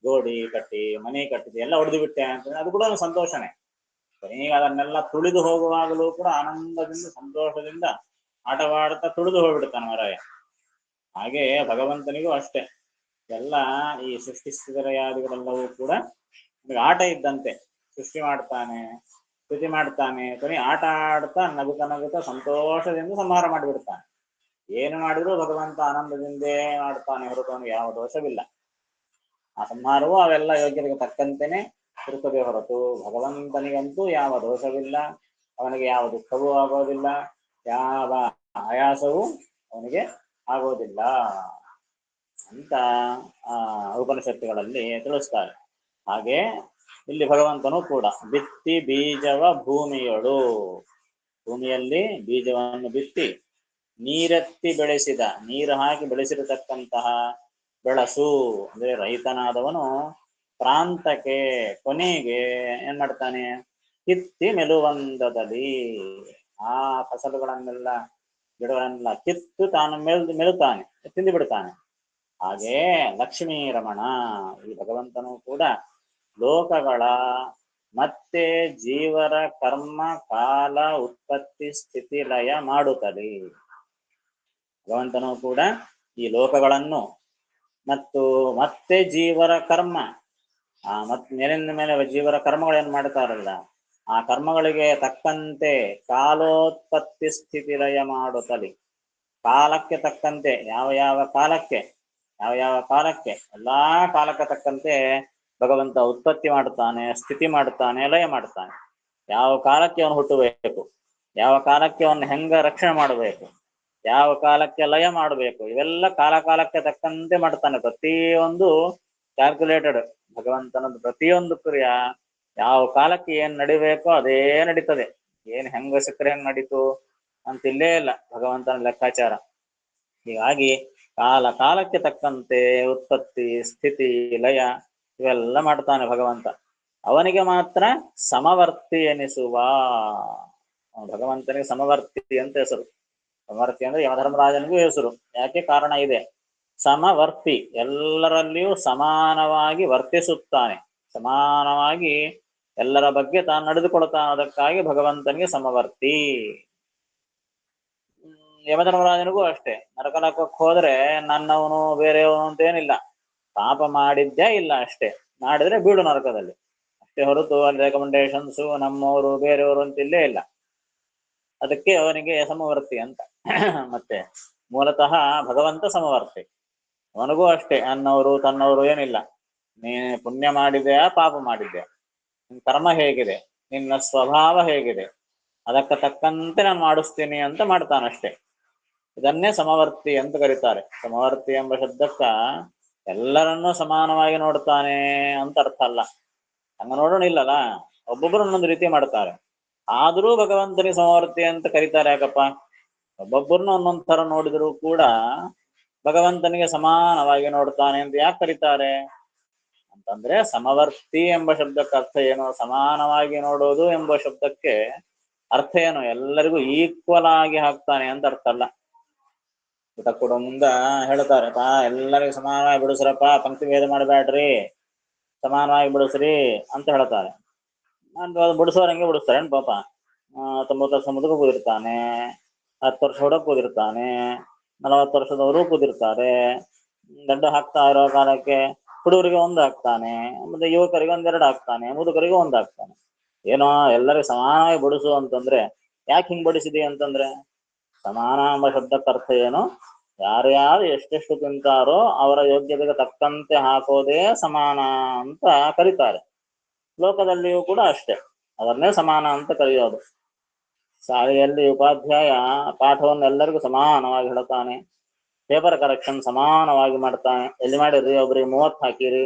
A: ಗೋಡಿ ಕಟ್ಟಿ ಮನೆ ಕಟ್ಟಿದೆ, ಎಲ್ಲ ಹೊಡೆದು ಬಿಟ್ಟೆ ಅಂತ. ಅದು ಕೂಡ ಒಂದು ಸಂತೋಷನೇ. ಕೊನೆಗೆ ಅದನ್ನೆಲ್ಲ ತುಳಿದು ಹೋಗುವಾಗಲೂ ಕೂಡ ಆನಂದದಿಂದ ಸಂತೋಷದಿಂದ ಆಟವಾಡ್ತಾ ತುಳಿದು ಹೋಗ್ಬಿಡ್ತಾನೆ ಮರಾಯ. ಹಾಗೆ ಭಗವಂತನಿಗೂ ಅಷ್ಟೇ. ಎಲ್ಲ ಈ ಸೃಷ್ಟಿಸ್ಥಿತಿಲಯಾದಿಗಳೆಲ್ಲವೂ ಕೂಡ ಆಟ ಇದ್ದಂತೆ. ಸೃಷ್ಟಿ ಮಾಡ್ತಾನೆ, ಸ್ತುತಿ ಮಾಡ್ತಾನೆ, ಕೊನೆ ಆಟ ಆಡ್ತಾ ನಗುತ್ತಾ ಸಂತೋಷದಿಂದ ಸಂಹಾರ ಮಾಡಿಬಿಡ್ತಾನೆ. ಏನು ಮಾಡಿದ್ರು ಭಗವಂತ ಆನಂದದಿಂದೇ ಮಾಡ್ತಾನೆ ಹೊರತು ಯಾವ ದೋಷವಿಲ್ಲ. ಆ ಸಂಹಾರವೂ ಅವೆಲ್ಲ ಯೋಗ್ಯತೆಗೆ ತಕ್ಕಂತೆನೆ ಇರುತ್ತದೆ ಹೊರತು ಭಗವಂತನಿಗಂತೂ ಯಾವ ದೋಷವಿಲ್ಲ. ಅವನಿಗೆ ಯಾವ ದುಃಖವೂ ಆಗೋದಿಲ್ಲ, ಯಾವ ಆಯಾಸವೂ ಅವನಿಗೆ ಆಗೋದಿಲ್ಲ ಅಂತ ಉಪನಿಷತ್ತುಗಳಲ್ಲಿ ತಿಳಿಸ್ತಾರೆ. ಹಾಗೆ ಇಲ್ಲಿ ಭಗವಂತನು ಕೂಡ ಬಿತ್ತಿ ಬೀಜವ ಭೂಮಿಯಳು, ಭೂಮಿಯಲ್ಲಿ ಬೀಜವನ್ನು ಬಿತ್ತಿ ನೀರೆತ್ತಿ ಬೆಳೆಸಿದ, ನೀರು ಹಾಕಿ ಬೆಳೆಸಿರತಕ್ಕಂತಹ ಬೆಳಸು ಅಂದ್ರೆ ರೈತನಾದವನು ಪ್ರಾಂತಕ್ಕೆ ಕೊನೆಗೆ ಏನ್ ಮಾಡ್ತಾನೆ? ಕಿತ್ತಿ ಮೆಲುವಂದದಲ್ಲಿ ಆ ಫಸಲುಗಳನ್ನೆಲ್ಲ ಗಿಡಗಳನ್ನೆಲ್ಲ ಕಿತ್ತು ತಾನು ಮೆಲುತ್ತಾನೆ, ತಿಂದು ಬಿಡ್ತಾನೆ. ಹಾಗೆ ಲಕ್ಷ್ಮೀ ರಮಣ ಈ ಭಗವಂತನು ಕೂಡ ಲೋಕಗಳ ಮತ್ತೆ ಜೀವರ ಕರ್ಮ ಕಾಲ ಉತ್ಪತ್ತಿ ಸ್ಥಿತಿ ಲಯ ಮಾಡುತ್ತದೆ. ಭಗವಂತನು ಕೂಡ ಈ ಲೋಕಗಳನ್ನು ಮತ್ತು ಮತ್ತೆ ಜೀವರ ಕರ್ಮ ಮತ್ತೆ ಮೇಲಿನ ಮೇಲೆ ಜೀವರ ಕರ್ಮಗಳೇನ್ ಮಾಡ್ತಾರಲ್ಲ, ಆ ಕರ್ಮಗಳಿಗೆ ತಕ್ಕಂತೆ ಕಾಲೋತ್ಪತ್ತಿ ಸ್ಥಿತಿ ಲಯ ಮಾಡುತ್ತಲಿ. ಕಾಲಕ್ಕೆ ತಕ್ಕಂತೆ ಯಾವ ಕಾಲಕ್ಕೆ ಎಲ್ಲಾ ಕಾಲಕ್ಕೆ ತಕ್ಕಂತೆ ಭಗವಂತ ಉತ್ಪತ್ತಿ ಮಾಡುತ್ತಾನೆ, ಸ್ಥಿತಿ ಮಾಡುತ್ತಾನೆ, ಲಯ ಮಾಡುತ್ತಾನೆ. ಯಾವ ಕಾಲಕ್ಕೆ ಅವನು ಹುಟ್ಟಬೇಕು, ಯಾವ ಕಾಲಕ್ಕೆ ಅವನು ಹೆಂಗ ರಕ್ಷಣೆ ಮಾಡಬೇಕು, ಯಾವ ಕಾಲಕ್ಕೆ ಲಯ ಮಾಡಬೇಕು, ಇವೆಲ್ಲ ಕಾಲಕ್ಕೆ ತಕ್ಕಂತೆ ಮಾಡ್ತಾನೆ. ಪ್ರತಿಯೊಂದು ಕ್ಯಾಲ್ಕುಲೇಟೆಡ್. ಭಗವಂತನದ್ದು ಪ್ರತಿಯೊಂದು ಕ್ರಿಯೆ ಯಾವ ಕಾಲಕ್ಕೆ ಏನ್ ನಡಿಬೇಕೋ ಅದೇ ನಡೀತದೆ. ಏನ್ ಹೆಂಗ ಸಿಕ್ಕರೆ ಹೆಂಗ್ ನಡೀತು ಅಂತ ಇಲ್ಲೇ ಇಲ್ಲ ಭಗವಂತನ ಲೆಕ್ಕಾಚಾರ. ಹೀಗಾಗಿ ಕಾಲಕ್ಕೆ ತಕ್ಕಂತೆ ಉತ್ಪತ್ತಿ ಸ್ಥಿತಿ ಲಯ ಇವೆಲ್ಲ ಮಾಡ್ತಾನೆ ಭಗವಂತ. ಅವನಿಗೆ ಮಾತ್ರ ಸಮವರ್ತಿ ಎನಿಸುವ, ಭಗವಂತನಿಗೆ ಸಮವರ್ತಿ ಅಂತ ಹೆಸರು. ಸಮವರ್ತಿ ಅಂದ್ರೆ ಯಮಧರ್ಮರಾಜನಿಗೂ ಹೆಸರು. ಯಾಕೆ? ಕಾರಣ ಇದೆ. ಸಮವರ್ತಿ, ಎಲ್ಲರಲ್ಲಿಯೂ ಸಮಾನವಾಗಿ ವರ್ತಿಸುತ್ತಾನೆ, ಸಮಾನವಾಗಿ ಎಲ್ಲರ ಬಗ್ಗೆ ತಾನು ನಡೆದುಕೊಳ್ತಾನೆ. ಅದಕ್ಕಾಗಿ ಭಗವಂತನಿಗೆ ಸಮವರ್ತಿ. ಯಮಧರ್ಮರಾಜನಿಗೂ ಅಷ್ಟೇ. ನರಕಲೋಕಕ್ಕೆ ಹೋದ್ರೆ ನನ್ನವನು ಬೇರೆಯವನು ಅಂತ ಏನಿಲ್ಲ, ಪಾಪ ಮಾಡಿದ್ದೇ ಇಲ್ಲ ಅಷ್ಟೇ, ಮಾಡಿದ್ರೆ ಬೀಳು ನರಕದಲ್ಲಿ ಅಷ್ಟೇ ಹೊರತು ಅಲ್ಲಿ ರೆಕಮೆಂಡೇಶನ್ಸು ನಮ್ಮವರು ಬೇರೆಯವರು ಅಂತ ಇಲ್ಲೇ ಇಲ್ಲ. ಅದಕ್ಕೆ ಅವನಿಗೆ ಸಮವರ್ತಿ ಅಂತ. ಮತ್ತೆ ಮೂಲತಃ ಭಗವಂತ ಸಮವರ್ತಿ. ಅವನಿಗೂ ಅಷ್ಟೇ ಅನ್ನವರು ತನ್ನವರು ಏನಿಲ್ಲ. ನೀನು ಪುಣ್ಯ ಮಾಡಿದೆಯಾ ಪಾಪ ಮಾಡಿದ್ಯಾ, ನಿನ್ನ ಕರ್ಮ ಹೇಗಿದೆ, ನಿನ್ನ ಸ್ವಭಾವ ಹೇಗಿದೆ, ಅದಕ್ಕೆ ತಕ್ಕಂತೆ ನಾನು ಮಾಡಿಸ್ತೀನಿ ಅಂತ ಮಾಡ್ತಾನಷ್ಟೇ. ಇದನ್ನೇ ಸಮವರ್ತಿ ಅಂತ ಕರೀತಾರೆ. ಸಮವರ್ತಿ ಎಂಬ ಶಬ್ದಕ್ಕ ಎಲ್ಲರನ್ನೂ ಸಮಾನವಾಗಿ ನೋಡ್ತಾನೆ ಅಂತ ಅರ್ಥ ಅಲ್ಲ. ಹಂಗ ನೋಡೋಣ ಇಲ್ಲಲ್ಲ, ಒಬ್ಬೊಬ್ಬರು ಒಂದೊಂದು ರೀತಿ ಮಾಡ್ತಾರೆ. ಆದರೂ ಭಗವಂತನಿಗೆ ಸಮವರ್ತಿ ಅಂತ ಕರೀತಾರೆ. ಯಾಕಪ್ಪ? ಒಬ್ಬೊಬ್ಬರನ್ನ ಒಂದೊಂದ್ ತರ ನೋಡಿದ್ರು ಕೂಡ ಭಗವಂತನಿಗೆ ಸಮಾನವಾಗಿ ನೋಡ್ತಾನೆ ಅಂತ ಯಾಕೆ ಕರೀತಾರೆ ಅಂತಂದ್ರೆ, ಸಮವರ್ತಿ ಎಂಬ ಶಬ್ದಕ್ಕೆ ಅರ್ಥ ಏನು? ಸಮಾನವಾಗಿ ನೋಡೋದು ಎಂಬ ಶಬ್ದಕ್ಕೆ ಅರ್ಥ ಏನು, ಎಲ್ಲರಿಗೂ ಈಕ್ವಲ್ ಆಗಿ ಹಾಕ್ತಾನೆ ಅಂತ ಅರ್ಥ ಅಲ್ಲ. ಊಟ ಕೊಡೋ ಮುಂದ ಹೇಳ್ತಾರೆ ಎಲ್ಲರಿಗೂ ಸಮಾನವಾಗಿ ಬಿಡಿಸ್ರಪ್ಪ, ಪಂಕ್ತಿ ಭೇದ ಮಾಡಬೇಡ್ರಿ, ಸಮಾನವಾಗಿ ಬಿಡಿಸ್ರಿ ಅಂತ ಹೇಳ್ತಾರೆ. ನಾನು ಬಿಡಿಸೋರು ಹಂಗೆ ಬಿಡಿಸ್ತಾರೆ ಏನು ಪಾಪ. 90 ವರ್ಷ ಮುದುಕ ಕೂದಿರ್ತಾನೆ, 10 ವರ್ಷ ಹುಡುಗ ಕೂದಿರ್ತಾನೆ, 40 ವರ್ಷದವರು ಕೂದಿರ್ತಾರೆ. ದಡ್ಡ ಹಾಕ್ತಾ ಇರೋ ಕಾಲಕ್ಕೆ ಹುಡುಗರಿಗೆ ಒಂದು ಹಾಕ್ತಾನೆ, ಮತ್ತೆ ಯುವಕರಿಗೆ ಒಂದೆರಡು ಹಾಕ್ತಾನೆ, ಮುದುಕರಿಗೆ ಒಂದು ಹಾಕ್ತಾನೆ. ಏನೋ ಎಲ್ಲರಿಗೂ ಸಮಾನವಾಗಿ ಬಡಿಸು ಅಂತಂದ್ರೆ ಯಾಕೆ ಹಿಂಗ್ ಬಡಿಸಿದೆ ಅಂತಂದ್ರೆ, ಸಮಾನ ಎಂಬ ಶಬ್ದಕ್ಕೆ ಅರ್ಥ ಏನು, ಯಾರ್ಯಾರು ಎಷ್ಟೆಷ್ಟು ತಿಂತಾರೋ ಅವರ ಯೋಗ್ಯತೆಗೆ ತಕ್ಕಂತೆ ಹಾಕೋದೇ ಸಮಾನ ಅಂತ ಕರೀತಾರೆ. ಲೋಕದಲ್ಲಿಯೂ ಕೂಡ ಅಷ್ಟೇ, ಅದನ್ನೇ ಸಮಾನ ಅಂತ ಕರೆಯೋದು. ಶಾಲೆಯಲ್ಲಿ ಉಪಾಧ್ಯಾಯ ಪಾಠವನ್ನು ಎಲ್ಲರಿಗೂ ಸಮಾನವಾಗಿ ಹೇಳ್ತಾನೆ, ಪೇಪರ್ ಕರೆಕ್ಷನ್ ಸಮಾನವಾಗಿ ಮಾಡ್ತಾನೆ. ಎಲ್ಲಿ ಮಾಡಿರಿ, ಒಬ್ರಿಗೆ 30 ಹಾಕಿರಿ,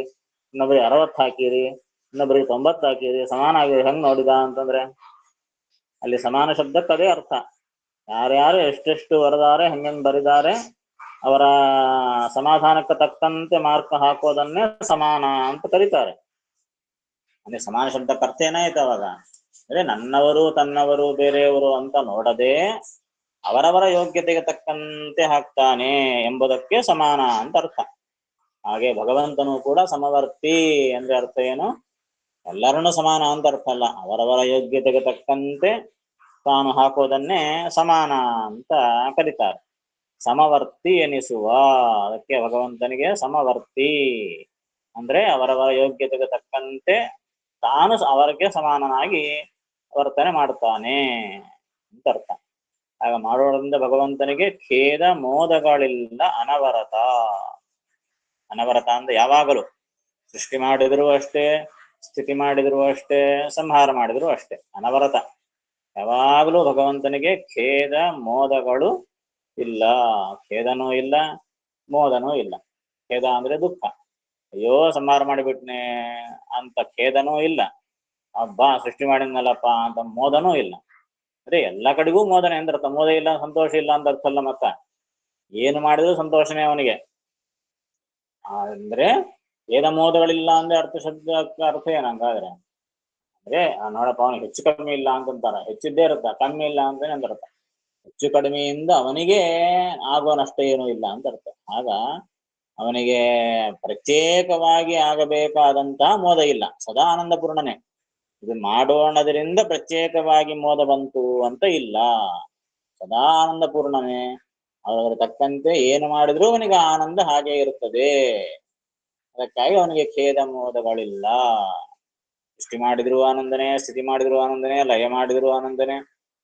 A: ಇನ್ನೊಬ್ರಿಗೆ 60 ಹಾಕಿರಿ, ಇನ್ನೊಬ್ರಿಗೆ 90 ಹಾಕಿರಿ, ಸಮಾನ ಆಗಿರಿ. ಹೆಂಗ್ ನೋಡಿದ ಅಂತಂದ್ರೆ ಅಲ್ಲಿ ಸಮಾನ ಶಬ್ದಕ್ಕೆ ಅದೇ ಅರ್ಥ. ಯಾರ್ಯಾರು ಎಷ್ಟೆಷ್ಟು ಬರೆದಾರೆ, ಹೆಂಗೆಂಗ್ ಬರಿದ್ದಾರೆ, ಅವರ ಸಮಾಧಾನಕ್ಕೆ ತಕ್ಕಂತೆ ಮಾರ್ಕ್ ಹಾಕೋದನ್ನೇ ಸಮಾನ ಅಂತ ಕರೀತಾರೆ. ಅಂದ್ರೆ ಸಮಾನ ಶಬ್ದಕ್ಕೆ ಅರ್ಥ ಏನಾಯ್ತು ಅವಾಗ ಅಂದ್ರೆ, ನನ್ನವರು ತನ್ನವರು ಬೇರೆಯವರು ಅಂತ ನೋಡದೆ ಅವರವರ ಯೋಗ್ಯತೆಗೆ ತಕ್ಕಂತೆ ಹಾಕ್ತಾನೆ ಎಂಬುದಕ್ಕೆ ಸಮಾನ ಅಂತ ಅರ್ಥ. ಹಾಗೆ ಭಗವಂತನು ಕೂಡ ಸಮವರ್ತಿ ಅಂದ್ರೆ ಅರ್ಥ ಏನು, ಎಲ್ಲರನ್ನೂ ಸಮಾನ ಅಂತ ಅರ್ಥ ಅಲ್ಲ, ಅವರವರ ಯೋಗ್ಯತೆಗೆ ತಕ್ಕಂತೆ ತಾನು ಹಾಕೋದನ್ನೇ ಸಮಾನ ಅಂತ ಕರೀತಾರೆ. ಸಮವರ್ತಿ ಎನಿಸುವ, ಅದಕ್ಕೆ ಭಗವಂತನಿಗೆ ಸಮವರ್ತಿ ಅಂದ್ರೆ ಅವರವರ ಯೋಗ್ಯತೆಗೆ ತಕ್ಕಂತೆ ತಾನು ಅವರಿಗೆ ಸಮಾನನಾಗಿ ವರ್ತನೆ ಮಾಡ್ತಾನೆ ಅಂತ ಅರ್ಥ. ಆಗ ಮಾಡೋದ್ರಿಂದ ಭಗವಂತನಿಗೆ ಖೇದ ಮೋದಗಳಿಲ್ಲ ಅನವರತ. ಅನವರತ ಅಂದ್ರೆ ಯಾವಾಗಲೂ, ಸೃಷ್ಟಿ ಮಾಡಿದ್ರು ಅಷ್ಟೇ, ಸ್ಥಿತಿ ಮಾಡಿದ್ರು ಅಷ್ಟೇ, ಸಂಹಾರ ಮಾಡಿದ್ರು ಅಷ್ಟೇ, ಅನವರತ. ಯಾವಾಗಲೂ ಭಗವಂತನಿಗೆ ಖೇದ ಮೋದಗಳು ಇಲ್ಲ. ಖೇದನೂ ಇಲ್ಲ, ಮೋದನೂ ಇಲ್ಲ. ಖೇದ ಅಂದ್ರೆ ದುಃಖ, ಅಯ್ಯೋ ಸಂಹಾರ ಮಾಡಿಬಿಟ್ನೆ ಅಂತ ಖೇದನೂ ಇಲ್ಲ, ಹಬ್ಬ ಸೃಷ್ಟಿ ಮಾಡಿದ್ನಲ್ಲಪ್ಪ ಅಂತ ಮೋದನೂ ಇಲ್ಲ. ಅದೇ ಎಲ್ಲ ಕಡೆಗೂ ಮೋದನೆ ಅಂದ್ರೆ ಅರ್ಥ. ಮೋದ ಇಲ್ಲ ಸಂತೋಷ ಇಲ್ಲ ಅಂತ ಅರ್ಥ ಅಲ್ಲ. ಮತ್ತ ಏನು ಮಾಡಿದ್ರು ಸಂತೋಷನೇ ಅವನಿಗೆ. ಅಂದ್ರೆ ವೇದ ಮೋದಗಳಿಲ್ಲ ಅಂದ್ರೆ ಅರ್ಥ ಶಬ್ದಕ್ಕೆ ಅರ್ಥ ಏನಂಗಾದ್ರೆ ಅಂದ್ರೆ ನೋಡಪ್ಪ ಅವನಿಗೆ ಹೆಚ್ಚು ಕಡಿಮೆ ಇಲ್ಲ ಅಂತಂತಾರ, ಹೆಚ್ಚಿದ್ದೇ ಇರುತ್ತ, ಕಮ್ಮಿ ಇಲ್ಲ ಅಂತೇನೆ ಅಂತ ಅರ್ಥ. ಹೆಚ್ಚು ಕಡಿಮೆಯಿಂದ ಅವನಿಗೆ ಆಗುವ ನಷ್ಟ ಏನೂ ಇಲ್ಲ ಅಂತ ಅರ್ಥ. ಆಗ ಅವನಿಗೆ ಪ್ರತ್ಯೇಕವಾಗಿ ಆಗಬೇಕಾದಂತಹ ಮೋದ ಇಲ್ಲ, ಸದಾ ಆನಂದ ಪೂರ್ಣನೇ. ಇದು ಮಾಡೋಣದ್ರಿಂದ ಪ್ರತ್ಯೇಕವಾಗಿ ಮೋದ ಬಂತು ಅಂತ ಇಲ್ಲ, ಸದಾ ಆನಂದ ಪೂರ್ಣನೇ. ಅದರ ತಕ್ಕಂತೆ ಏನು ಮಾಡಿದ್ರೂ ಅವನಿಗೆ ಆನಂದ ಹಾಗೆ ಇರುತ್ತದೆ. ಅದಕ್ಕಾಗಿ ಅವನಿಗೆ ಖೇದ ಮೋದಗಳಿಲ್ಲ. ಸೃಷ್ಟಿ ಮಾಡಿದ್ರು ಆನಂದನೇ, ಸ್ಥಿತಿ ಮಾಡಿದ್ರು ಆನಂದನೇ, ಲಯ ಮಾಡಿದ್ರು ಆನಂದನೇ,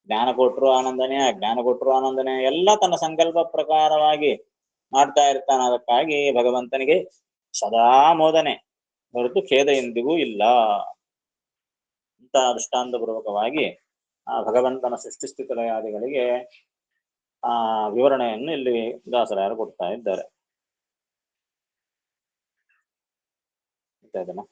A: ಜ್ಞಾನ ಕೊಟ್ಟರು ಆನಂದನೇ, ಅಜ್ಞಾನ ಕೊಟ್ಟರು ಆನಂದನೇ, ಎಲ್ಲ ತನ್ನ ಸಂಕಲ್ಪ ಪ್ರಕಾರವಾಗಿ ಮಾಡ್ತಾ ಇರ್ತಾನೆ. ಅದಕ್ಕಾಗಿ ಭಗವಂತನಿಗೆ ಸದಾ ಮೋದನೆ ಹೊರತು ಖೇದ ಎಂದಿಗೂ ಇಲ್ಲ ಅಂತ ದೃಷ್ಟಾಂತ ಪೂರ್ವಕವಾಗಿ ಆ ಭಗವಂತನ ಸೃಷ್ಟಿಸ್ಥಿತಿ ಲಯಾದಿಗಳಿಗೆ ಆ ವಿವರಣೆಯನ್ನು ಇಲ್ಲಿ ದಾಸರಾಯರು ಕೊಡ್ತಾ ಇದ್ದಾರೆ. ಇದನ್ನ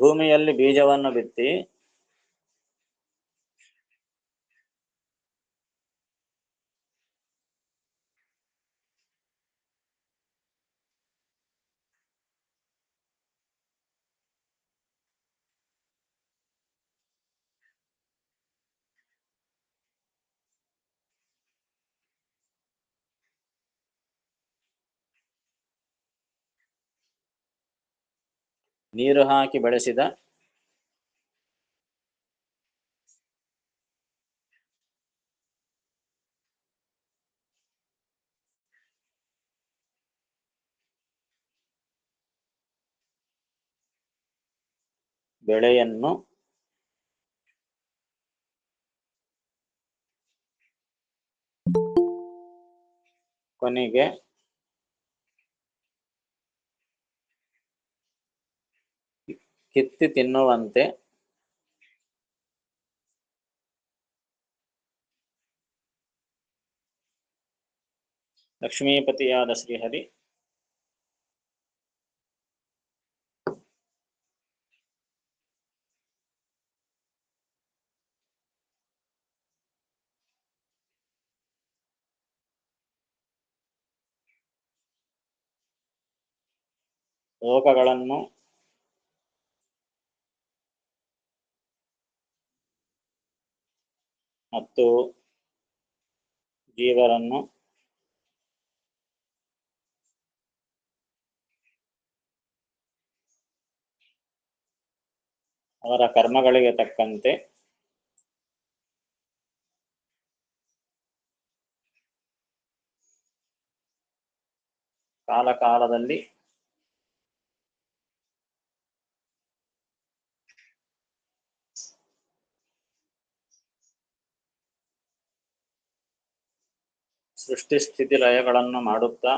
A: ಭೂಮಿಯಲ್ಲಿ ಬೀಜವನ್ನು ಬಿತ್ತಿ ನೀರು ಹಾಕಿ ಬೆಳೆಸಿದ ಬೆಳೆಯನ್ನು ಕೊನೆಗೆ ಕಿತ್ತಿ ತಿನ್ನುವಂತೆ ಲಕ್ಷ್ಮೀಪತಿಯಾದ ಶ್ರೀಹರಿ ಲೋಕಗಳನ್ನು ಮತ್ತು ಜೀವರನ್ನು ಅವರ ಕರ್ಮಗಳಿಗೆ ತಕ್ಕಂತೆ ಕಾಲಕಾಲದಲ್ಲಿ ಸೃಷ್ಟಿ ಸ್ಥಿತಿ ಲಯಗಳನ್ನು ಮಾಡುತ್ತಾ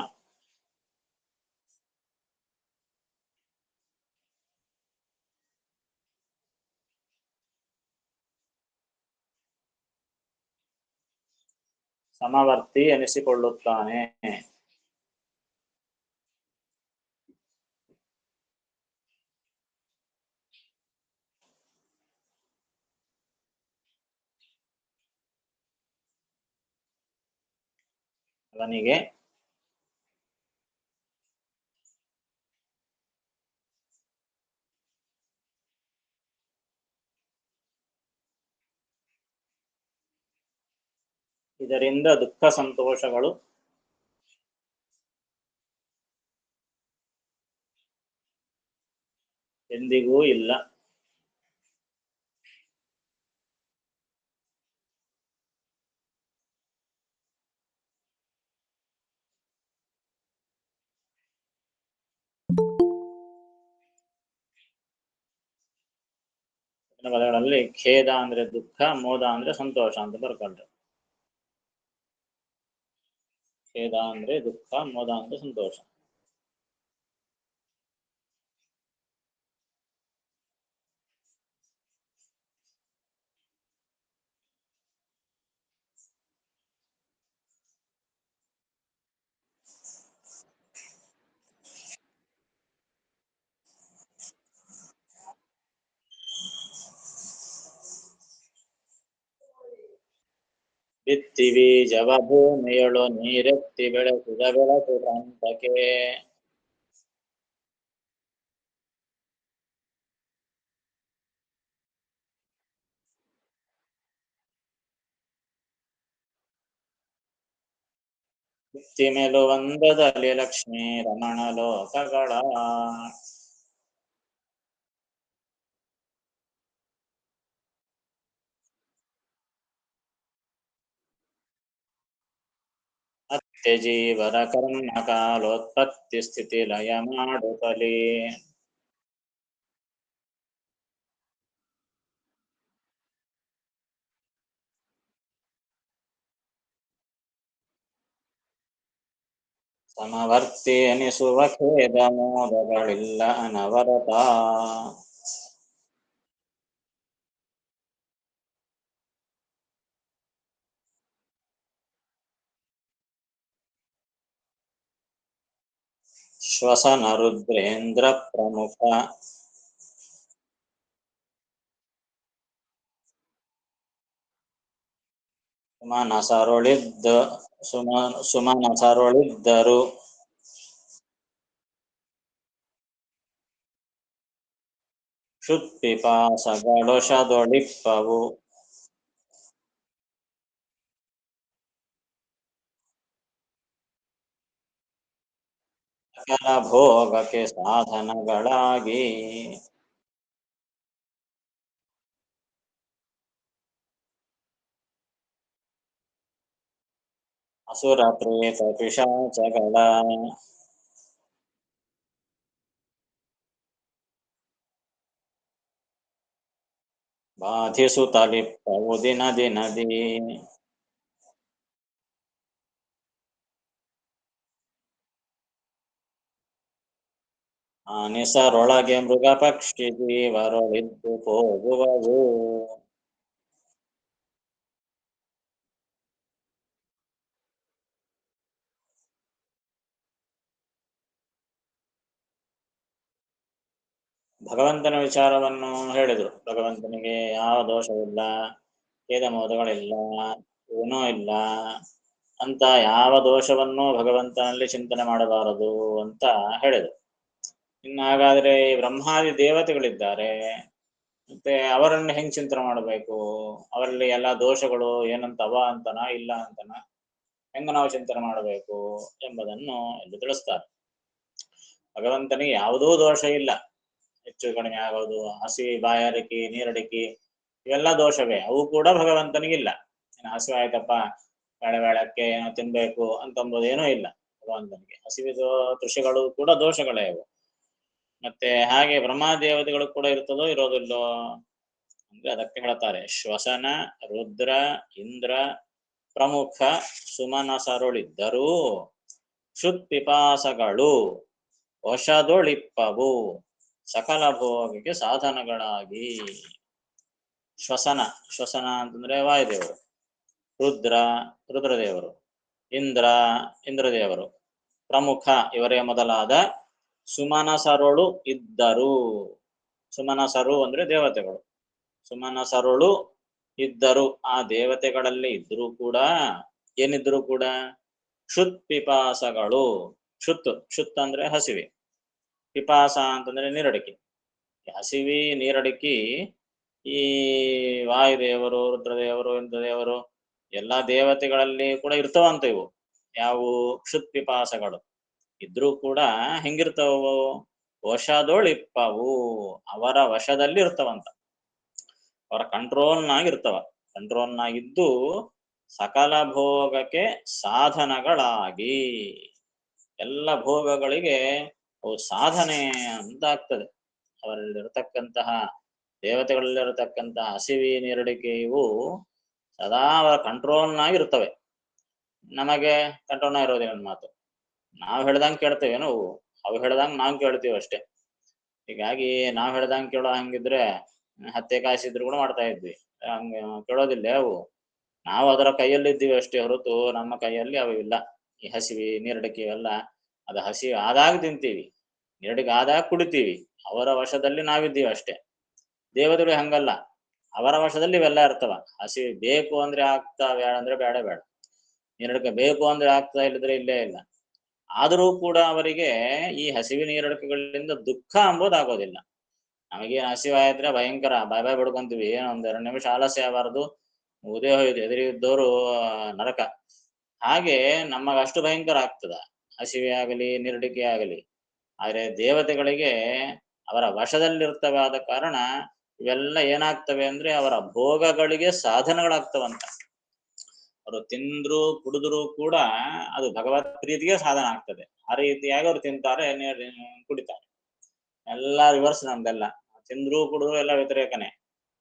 A: ಸಮವರ್ತಿ ಎನಿಸಿಕೊಳ್ಳುತ್ತಾನೆ. ಅವನಿಗೆ ಇದರಿಂದ ದುಃಖ ಸಂತೋಷಗಳು ಎಂದಿಗೂ ಇಲ್ಲ. ಪದಗಳಲ್ಲಿ ಖೇದ ಅಂದ್ರೆ ದುಃಖ, ಮೋದ ಅಂದ್ರೆ ಸಂತೋಷ ಅಂತ ಬರ್ಕೊಂಡ್ರೆ. ಖೇದ ಅಂದ್ರೆ ದುಃಖ, ಮೋದ ಅಂದ್ರೆ ಸಂತೋಷ. ಬಿತ್ತಿ ಬೀಜವ ಭೂಮಿಯೊಳು ನೀರೆತ್ತಿ ಬೆಳೆಸಿದ ಬೆಳಕು ಕಾಂತಕ್ಕೆ. ಬಿತ್ತಿ ಮೆಲುವಂದದಲ್ಲಿ ಲಕ್ಷ್ಮೀ ರಮಣ ಲೋಕಗಳ. ಅತ್ಯ ಜೀವರ ಕರ್ಮ ಕಾಲೋತ್ಪತ್ತಿ ಸ್ಥಿತಿ ಲಯ ಮಾಡುತ್ತಲೇ. ಸಮವರ್ತಿ ಎನಿಸುವ ಖೇದ ಮೋದಗಳಿಲ್ಲ ಅನವರತ. ಶ್ವಸನ ರುದ್ರೇಂದ್ರ ಪ್ರಮುಖ ಸುಮನಸರೊಳಿದ್ದರು ಕ್ಷುತ್ಪಿಪಾಸಗಳೊಷದೊಳಿಪ್ಪವು. ಸಕಲ ಭೋಗಕ್ಕೆ ಸಾಧನಗಳಾಗಿ. ಅಸುರ ಪ್ರೇತ ಪಿಶಾಚಗಳ ಬಾಧಿಸುತ್ತಲಿಪ್ಪವು ದಿನ ದಿನದಿ. ಆನಿಸರೊಳಗೆ ಮೃಗ ಪಕ್ಷಿ ಜೀವರೊಳಿದ್ದು ಹೋಗುವವು. ಭಗವಂತನ ವಿಚಾರವನ್ನು ಹೇಳಿದರು. ಭಗವಂತನಿಗೆ ಯಾವ ದೋಷವಿಲ್ಲ, ಖೇದ ಮೋದಗಳಿಲ್ಲ, ಏನೂ ಇಲ್ಲ ಅಂತ ಯಾವ ದೋಷವನ್ನು ಭಗವಂತನಲ್ಲಿ ಚಿಂತನೆ ಮಾಡಬಾರದು ಅಂತ ಹೇಳಿದರು. ಇನ್ನು ಹಾಗಾದ್ರೆ ಈ ಬ್ರಹ್ಮಾದಿ ದೇವತೆಗಳಿದ್ದಾರೆ, ಮತ್ತೆ ಅವರನ್ನು ಹೆಂಗ್ ಚಿಂತನೆ ಮಾಡಬೇಕು? ಅವರಲ್ಲಿ ಎಲ್ಲಾ ದೋಷಗಳು ಏನಂತವ ಅಂತನ ಇಲ್ಲ ಅಂತನ ಹೆಂಗ ನಾವು ಚಿಂತನೆ ಮಾಡಬೇಕು ಎಂಬುದನ್ನು ಇಲ್ಲಿ ತಿಳಿಸ್ತಾರೆ. ಭಗವಂತನಿಗೆ ಯಾವುದೂ ದೋಷ ಇಲ್ಲ. ಹೆಚ್ಚು ಕಡಿಮೆ ಆಗೋದು, ಹಸಿವಿ, ಬಾಯಾರಿಕೆ, ನೀರಡಿಕೆ ಇವೆಲ್ಲ ದೋಷವೇ. ಅವು ಕೂಡ ಭಗವಂತನಿಗಿಲ್ಲ. ಹಸಿವು ಆಯ್ತಪ್ಪ, ಬೇಳೆ ಬೇಳಕ್ಕೆ ಏನೋ ತಿನ್ಬೇಕು ಅಂತಂಬುದೇನೂ ಇಲ್ಲ ಭಗವಂತನಿಗೆ. ಹಸಿವಿದು ತೃಷಿಗಳು ಕೂಡ ದೋಷಗಳೇ ಅವು. ಮತ್ತೆ ಹಾಗೆ ಬ್ರಹ್ಮಾದೇವತೆಗಳು ಕೂಡ ಇರ್ತದೋ ಇರೋದಿಲ್ಲೋ ಅಂದ್ರೆ ಅದಕ್ಕೆ ಹೇಳ್ತಾರೆ, ಶ್ವಸನ, ರುದ್ರ, ಇಂದ್ರ, ಪ್ರಮುಖ, ಸುಮನಸರುಳಿದ್ದರೂ ಕ್ಷುತ್ಪಿಪಾಸಗಳು ವಶದೊಳಿಪ್ಪವು ಸಕಲ ಭೋಗಕ್ಕೆ ಸಾಧನಗಳಾಗಿ. ಶ್ವಸನ, ಶ್ವಸನ ಅಂತಂದ್ರೆ ವಾಯುದೇವರು, ರುದ್ರ, ರುದ್ರದೇವರು, ಇಂದ್ರ, ಇಂದ್ರದೇವರು, ಪ್ರಮುಖ ಇವರೇ ಮೊದಲಾದ ಸುಮನಸರುಳು ಇದ್ದರು. ಸುಮನಸರು ಅಂದ್ರೆ ದೇವತೆಗಳು. ಸುಮನಸರುಳು ಇದ್ದರು, ಆ ದೇವತೆಗಳಲ್ಲಿ ಇದ್ರೂ ಕೂಡ, ಏನಿದ್ರು ಕೂಡ ಕ್ಷುತ್ ಪಿಪಾಸಗಳು. ಕ್ಷುತ್ ಅಂದ್ರೆ ಹಸಿವೆ, ಪಿಪಾಸ ಅಂತಂದ್ರೆ ನೀರಡಿಕೆ. ಹಸಿವಿ ನೀರಡಿಕೆ ಈ ವಾಯುದೇವರು, ರುದ್ರದೇವರು, ಇಂದ್ರದೇವರು ಎಲ್ಲಾ ದೇವತೆಗಳಲ್ಲಿ ಕೂಡ ಇರ್ತವಂತ ಇವು. ಯಾವು ಕ್ಷುತ್ ಪಿಪಾಸಗಳು ಇದ್ರೂ ಕೂಡ ಹೆಂಗಿರ್ತವು? ವಶದೊಳಿಪ್ಪವು, ಅವರ ವಶದಲ್ಲಿ ಇರ್ತವಂತ, ಅವರ ಕಂಟ್ರೋಲ್ನಾಗಿರ್ತವ. ಕಂಟ್ರೋಲ್ನಾಗಿದ್ದು ಸಕಲ ಭೋಗಕ್ಕೆ ಸಾಧನಗಳಾಗಿ, ಎಲ್ಲ ಭೋಗಗಳಿಗೆ ಅವು ಸಾಧನೆ ಅಂತ ಆಗ್ತದೆ. ಅವರಲ್ಲಿರತಕ್ಕಂತಹ ದೇವತೆಗಳಲ್ಲಿರತಕ್ಕಂತಹ ಹಸಿವಿ, ನೀರಡಿಕೆ ಇವು ಸದಾ ಅವರ ಕಂಟ್ರೋಲ್ನಾಗಿರ್ತವೆ. ನಮಗೆ ಕಂಟ್ರೋಲ್ನಾಗ ಇರೋದಿಲ್ಲ ಮಾತು. ನಾವು ಹೇಳ್ದಂಗೆ ಕೇಳ್ತೇವೆ ನಾವು, ಅವು ಹೇಳ್ದಂಗೆ ನಾವು ಕೇಳ್ತೀವಿ ಅಷ್ಟೇ. ಹೀಗಾಗಿ ನಾವು ಹೇಳ್ದಂಗೆ ಕೇಳೋ ಹಂಗಿದ್ರೆ ಹತ್ತೆ ಕಾಯಿಸಿದ್ರು ಕೂಡ ಮಾಡ್ತಾ ಇದ್ವಿ. ಹಂಗ ಕೇಳೋದಿಲ್ಲ ಅವು. ನಾವು ಅದರ ಕೈಯಲ್ಲಿದ್ದೀವಿ ಅಷ್ಟೇ ಹೊರತು ನಮ್ಮ ಕೈಯಲ್ಲಿ ಅವು ಇಲ್ಲ. ಈ ಹಸಿವಿ, ನೀರಡಿಕೆ ಇವೆಲ್ಲ ಅದು ಹಸಿವಿ ಆದಾಗ ತಿಂತೀವಿ, ನೀರಡಿಕೆ ಆದಾಗ ಕುಡಿತೀವಿ. ಅವರ ವಶದಲ್ಲಿ ನಾವಿದ್ದೀವಿ ಅಷ್ಟೇ. ದೇವತೆಗಳು ಹಂಗಲ್ಲ, ಅವರ ವಶದಲ್ಲಿ ಇವೆಲ್ಲ ಇರ್ತವ. ಹಸಿವಿ ಬೇಕು ಅಂದ್ರೆ ಆಗ್ತಾ, ಬೇಡ ಅಂದ್ರೆ ಬೇಡ ಬೇಡ. ನೀರಡಿಕೆ ಬೇಕು ಅಂದ್ರೆ ಆಗ್ತಾ, ಇಲ್ಲದ್ರೆ ಇಲ್ಲೇ ಇಲ್ಲ. ಆದರೂ ಕೂಡ ಅವರಿಗೆ ಈ ಹಸಿವಿ ನೀರಡಿಕೆಗಳಿಂದ ದುಃಖ ಅಂಬೋದಾಗೋದಿಲ್ಲ. ನಮಗೇನು ಹಸಿವಾಯಿದ್ರೆ ಭಯಂಕರ ಬಾಯ್ ಬಾಯ್ ಬಿಡ್ಕೊಂತೀವಿ, ಒಂದ್ 2 ನಿಮಿಷ ಆಲಸ್ಯ ಆಗಬಾರ್ದು, ಮುಗಿದೇ ಹೋಯ್ತು, ಎದುರಿದ್ದವರು ನರಕ. ಹಾಗೆ ನಮಗ ಅಷ್ಟು ಭಯಂಕರ ಆಗ್ತದ ಹಸಿವೆ ಆಗಲಿ ನೀರಡಿಕೆ ಆಗಲಿ. ಆದ್ರೆ ದೇವತೆಗಳಿಗೆ ಅವರ ವಶದಲ್ಲಿರ್ತವೆ. ಆದ ಕಾರಣ ಇವೆಲ್ಲ ಏನಾಗ್ತವೆ ಅಂದ್ರೆ ಅವರ ಭೋಗಗಳಿಗೆ ಸಾಧನಗಳಾಗ್ತವಂತ. ಅವರು ತಿಂದ್ರು ಕುಡಿದ್ರು ಕೂಡ ಅದು ಭಗವತ್ ಪ್ರೀತಿಗೆ ಸಾಧನ ಆಗ್ತದೆ. ಆ ರೀತಿಯಾಗಿ ಅವ್ರು ತಿಂತಾರೆ, ಕುಡಿತಾರೆ. ಎಲ್ಲ ರಿವರ್ಸ್ ನಮ್ದೆಲ್ಲ. ತಿಂದ್ರು ಕುಡಿದ್ರು ಎಲ್ಲ ವ್ಯತಿರೇಕನೇ.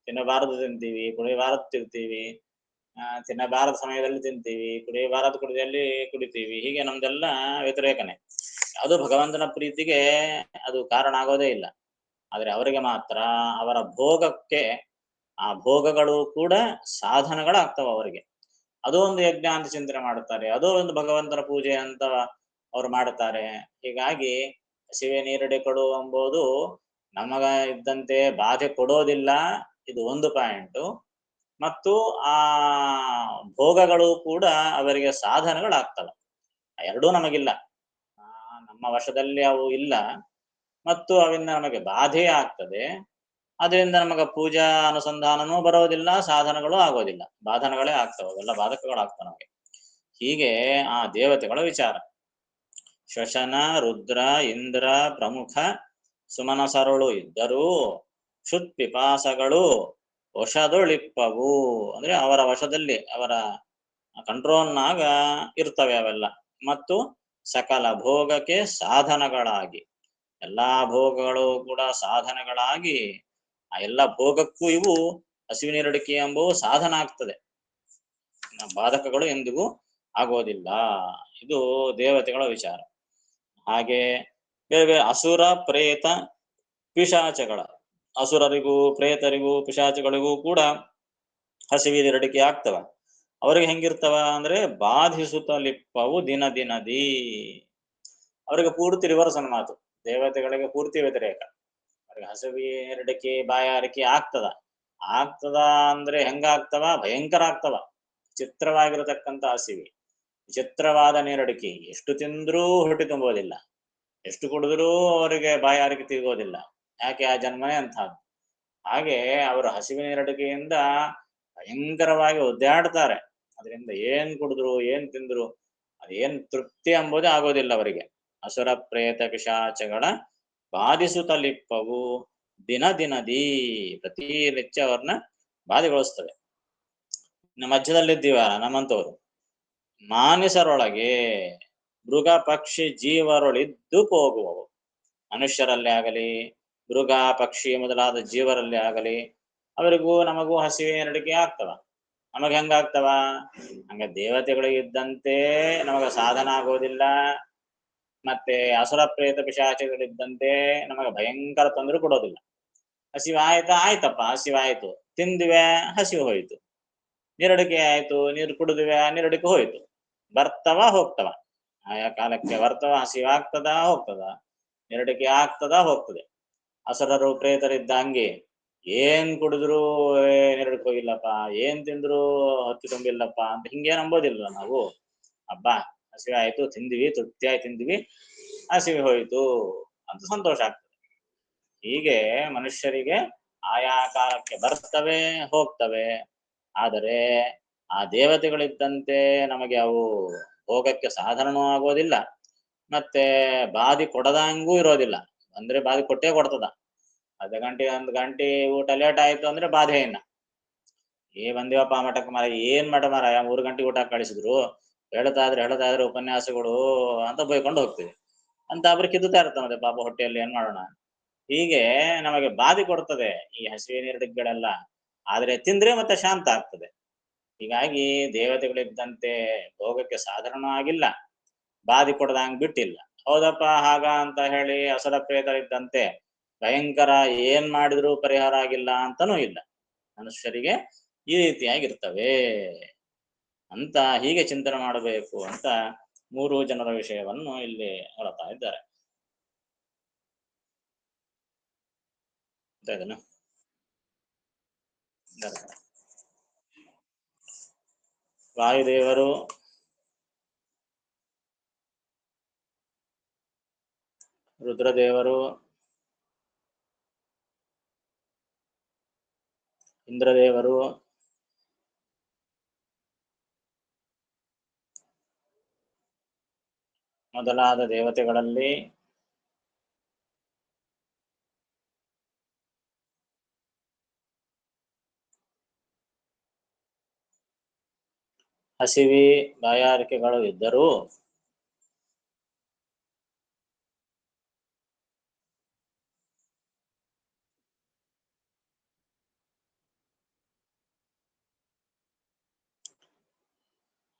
A: ತಿನ್ನಬಾರದು ತಿಂತೀವಿ, ಕುಡಿಯಬಾರದು ತಿಂತೀವಿ, ತಿನ್ನಬಾರದ ಸಮಯದಲ್ಲಿ ತಿಂತೀವಿ, ಕುಡಿಯಬಾರದು ಕುಡಿದಲ್ಲಿ ಕುಡಿತೀವಿ. ಹೀಗೆ ನಮ್ದೆಲ್ಲ ವ್ಯತಿರೇಕನೇ. ಅದು ಭಗವಂತನ ಪ್ರೀತಿಗೆ ಅದು ಕಾರಣ ಆಗೋದೇ ಇಲ್ಲ. ಆದ್ರೆ ಅವರಿಗೆ ಮಾತ್ರ ಅವರ ಭೋಗಕ್ಕೆ ಆ ಭೋಗಗಳು ಕೂಡ ಸಾಧನಗಳಾಗ್ತವ ಅವರಿಗೆ. ಅದೋ ಒಂದು ಯಜ್ಞ ಅಂತ ಚಿಂತನೆ ಮಾಡುತ್ತಾರೆ, ಅದೋ ಒಂದು ಭಗವಂತನ ಪೂಜೆ ಅಂತ ಅವ್ರು ಮಾಡುತ್ತಾರೆ. ಹೀಗಾಗಿ ಹಸಿವೆ ನೀರಡಿಕೆಗಳು ಎಂಬುದು ನಮಗ ಇದ್ದಂತೆ ಬಾಧೆ ಕೊಡೋದಿಲ್ಲ, ಇದು ಒಂದು ಪಾಯಿಂಟು. ಮತ್ತು ಆ ಭೋಗಗಳು ಕೂಡ ಅವರಿಗೆ ಸಾಧನಗಳಾಗ್ತವೆ. ಎರಡೂ ನಮಗಿಲ್ಲ, ನಮ್ಮ ವಶದಲ್ಲಿ ಅವು ಇಲ್ಲ, ಮತ್ತು ಅವಿಂದ ನಮಗೆ ಬಾಧೆ ಆಗ್ತದೆ. ಅದರಿಂದ ನಮಗೆ ಪೂಜಾ ಅನುಸಂಧಾನನೂ ಬರೋದಿಲ್ಲ, ಸಾಧನಗಳು ಆಗೋದಿಲ್ಲ, ಬಾಧನಗಳೇ ಆಗ್ತವೆ, ಅವೆಲ್ಲ ಬಾಧಕಗಳಾಗ್ತವೆ ನಮಗೆ. ಹೀಗೆ ಆ ದೇವತೆಗಳ ವಿಚಾರ. ಶ್ವಸನ, ರುದ್ರ, ಇಂದ್ರ, ಪ್ರಮುಖ, ಸುಮನಸರುಳು ಇದ್ದರೂ ಕ್ಷುತ್ ಪಿಪಾಸಗಳು ವಶದೊಳಿಪ್ಪವು, ಅಂದ್ರೆ ಅವರ ವಶದಲ್ಲಿ, ಅವರ ಕಂಟ್ರೋಲ್ನಾಗ ಇರ್ತವೆ ಅವೆಲ್ಲ. ಮತ್ತು ಸಕಲ ಭೋಗಕ್ಕೆ ಸಾಧನಗಳಾಗಿ, ಎಲ್ಲಾ ಭೋಗಗಳು ಕೂಡ ಸಾಧನಗಳಾಗಿ, ಆ ಎಲ್ಲ ಭೋಗಕ್ಕೂ ಇವು ಹಸಿವು ನೀರಡಿಕೆ ಎಂಬುವು ಸಾಧನ ಆಗ್ತದೆ, ಬಾಧಕಗಳು ಎಂದಿಗೂ ಆಗೋದಿಲ್ಲ. ಇದು ದೇವತೆಗಳ ವಿಚಾರ. ಹಾಗೆ ಬೇರೆ ಬೇರೆ ಅಸುರ, ಪ್ರೇತ, ಪಿಶಾಚಗಳ, ಅಸುರರಿಗೂ ಪ್ರೇತರಿಗೂ ಪಿಶಾಚಗಳಿಗೂ ಕೂಡ ಹಸಿವಿ ನೀರಡಿಕೆ ಆಗ್ತವ. ಅವ್ರಿಗೆ ಹೆಂಗಿರ್ತವ ಅಂದ್ರೆ ಬಾಧಿಸುತ್ತಲಿಪ್ಪವು ದಿನ ದಿನದಿ. ಅವರಿಗೆ ಪೂರ್ತಿ ರಿವರ್ಸ್ ಅನ್ನ ಮಾತು. ದೇವತೆಗಳಿಗೆ ಪೂರ್ತಿ ವ್ಯತಿರೇಕ. ಅವ್ರಿಗೆ ಹಸಿವಿ ನೀರಡಿಕೆ ಬಾಯಾರಿಕೆ ಆಗ್ತದ ಅಂದ್ರೆ ಹೆಂಗಾಗ್ತವ? ಭಯಂಕರ ಆಗ್ತವ. ಚಿತ್ರವಾಗಿರತಕ್ಕಂಥ ಹಸಿವಿ, ವಿಚಿತ್ರವಾದ ನೀರಡಿಕೆ, ಎಷ್ಟು ತಿಂದ್ರೂ ಹೊಟ್ಟೆ ತುಂಬೋದಿಲ್ಲ. ಎಷ್ಟು ಕುಡಿದ್ರೂ ಅವರಿಗೆ ಬಾಯಾರಿಕೆ ತೀಗೋದಿಲ್ಲ. ಯಾಕೆ ಆ ಜನ್ಮನೇ ಅಂತಹದ್ದು. ಹಾಗೆ ಅವರು ಹಸಿವಿನ ಎರಡಿಕೆಯಿಂದ ಭಯಂಕರವಾಗಿ ಒದ್ದಾಡ್ತಾರೆ. ಅದರಿಂದ ಏನ್ ಕುಡಿದ್ರು ಏನ್ ತಿಂದ್ರು ಅದೇನ್ ತೃಪ್ತಿ ಎಂಬುದೇ ಆಗೋದಿಲ್ಲ ಅವರಿಗೆ. ಅಸುರ ಪ್ರೇತ ಪಿಶಾಚಗಳ ಬಾಧಿಸುತ್ತಲಿಪ್ಪವು ದಿನ ದಿನದೀ ಪ್ರತಿನಿತ್ಯ ಅವ್ರನ್ನ ಬಾಧೆಗೊಳಿಸ್ತವೆ. ನಮ್ಮ ಮಧ್ಯದಲ್ಲಿದ್ದೀವ ನಮ್ಮಂತವ್ರು ಮಾನಸರೊಳಗೆ ಮೃಗ ಪಕ್ಷಿ ಜೀವರೊಳಿದ್ದು ಹೋಗುವವು. ಮನುಷ್ಯರಲ್ಲೇ ಆಗಲಿ ಮೃಗ ಪಕ್ಷಿ ಮೊದಲಾದ ಜೀವರಲ್ಲೇ ಆಗಲಿ ಅವರಿಗೂ ನಮಗೂ ಹಸಿವೆ ನಡಿಕೆ ಆಗ್ತವ. ನಮಗ್ ಹೆಂಗಾಗ್ತವ? ಹಂಗ ದೇವತೆಗಳಿಗೆ ಇದ್ದಂತೆ ನಮಗ ಸಾಧನ ಆಗೋದಿಲ್ಲ. ಮತ್ತೆ ಅಸುರ ಪ್ರೇತ ಪಿಶಾಚಿಗಳಿದ್ದಂತೆ ನಮಗೆ ಭಯಂಕರ ತೊಂದರೆ ಕೊಡೋದಿಲ್ಲ. ಹಸಿವು ಆಯ್ತಾ? ಆಯ್ತಪ್ಪ, ಹಸಿವು ಆಯ್ತು, ತಿಂದ್ವೆ, ಹಸಿವು ಹೋಯ್ತು. ನೀರಡಿಕೆ ಆಯ್ತು, ನೀರು ಕುಡಿದ್ವೆ, ನೀರಡಿಕೆ ಹೋಯ್ತು. ಬರ್ತವ ಹೋಗ್ತವ, ಆಯಾ ಕಾಲಕ್ಕೆ ಬರ್ತವ. ಹಸಿವಾಗ್ತದ ಹೋಗ್ತದ, ನೀರಡಿಕೆ ಆಗ್ತದ ಹೋಗ್ತದೆ. ಅಸುರರು ಪ್ರೇತರಿದ್ದ ಹಂಗೆ ಏನ್ ಕುಡಿದ್ರು ನೀರಡಿಕೆ ಹೋಗಿಲ್ಲಪ್ಪ, ಏನ್ ತಿಂದ್ರು ಹೊತ್ತಿ ತುಂಬಿಲ್ಲಪ್ಪ ಅಂತ ಹಿಂಗೇನ್ ಅಂಬೋದಿಲ್ಲ ನಾವು. ಹಬ್ಬಾ ಹಸಿವೆ ಆಯ್ತು, ತಿಂದ್ವಿ, ತೃಪ್ತಿಯಾಗಿ ತಿಂದ್ವಿ, ಹಸಿವೆ ಹೋಯ್ತು ಅಂತ ಸಂತೋಷ ಆಗ್ತದೆ. ಹೀಗೆ ಮನುಷ್ಯರಿಗೆ ಆಯಾ ಕಾಲಕ್ಕೆ ಬರ್ತವೆ ಹೋಗ್ತವೆ. ಆದರೆ ಆ ದೇವತೆಗಳಿದ್ದಂತೆ ನಮಗೆ ಅವು ಹೋಗಕ್ಕೆ ಸಾಧನನೂ ಆಗೋದಿಲ್ಲ, ಮತ್ತೆ ಬಾಧಿ ಕೊಡದಂಗೂ ಇರೋದಿಲ್ಲ. ಅಂದ್ರೆ ಬಾಧಿ ಕೊಟ್ಟೇ ಕೊಡ್ತದ. ಅರ್ಧ ಗಂಟೆ 1 ಗಂಟೆ ಊಟ ಲೇಟ್ ಆಯ್ತು ಅಂದ್ರೆ ಬಾಧೆ ಇನ್ನ ಬಂದಿವಪ್ಪ ಮಠಕ್ಕೆ ಮಾರ, ಏನ್ ಮಠ ಮಾರ, 3 ಗಂಟೆ ಊಟ ಕಳಿಸಿದ್ರು, ಹೇಳ್ತಾ ಇದ್ರೆ ಉಪನ್ಯಾಸಗಳು ಅಂತ ಬೈಕೊಂಡು ಹೋಗ್ತೀವಿ. ಅಂತ ಒಬ್ರು ಕಿದ್ದುತ್ತಾ ಇರ್ತಾನೆ ಮತ್ತೆ ಪಾಪ ಹೊಟ್ಟೆಯಲ್ಲಿ, ಏನ್ ಮಾಡೋಣ. ಹೀಗೆ ನಮಗೆ ಬಾಧೆ ಕೊಡ್ತದೆ ಈ ಹಸಿವೆ ನೀರಡಿಕೆಗಳೆಲ್ಲ. ಆದ್ರೆ ತಿಂದ್ರೆ ಮತ್ತೆ ಶಾಂತ ಆಗ್ತದೆ. ಹೀಗಾಗಿ ದೇವತೆಗಳಿದ್ದಂತೆ ಭೋಗಕ್ಕೆ ಸಾಧಾರಣ ಆಗಿಲ್ಲ, ಬಾಧಿ ಕೊಡದಂಗ್ ಬಿಟ್ಟಿಲ್ಲ. ಹೌದಪ್ಪ ಹಾಗ ಅಂತ ಹೇಳಿ ಅಸುರ ಪ್ರೇತರಿದ್ದಂತೆ ಭಯಂಕರ ಏನ್ ಮಾಡಿದ್ರು ಪರಿಹಾರ ಆಗಿಲ್ಲ ಅಂತನೂ ಇಲ್ಲ. ಮನುಷ್ಯರಿಗೆ ಈ ರೀತಿಯಾಗಿರ್ತವೆ ಅಂತ ಹೀಗೆ ಚಿಂತನೆ ಮಾಡಬೇಕು ಅಂತ 3 ಜನರ ವಿಷಯವನ್ನು ಇಲ್ಲಿ ಹೇಳ್ತಾ ಇದ್ದಾರೆ. ಇದನ್ನು ವಾಯುದೇವರು, ರುದ್ರದೇವರು, ಇಂದ್ರದೇವರು, ಮೊದಲಾದ ದೇವತೆಗಳಲ್ಲಿ ಹಸಿವಿ ಬಾಯಾರಿಕೆಗಳು ಇದ್ದರೂ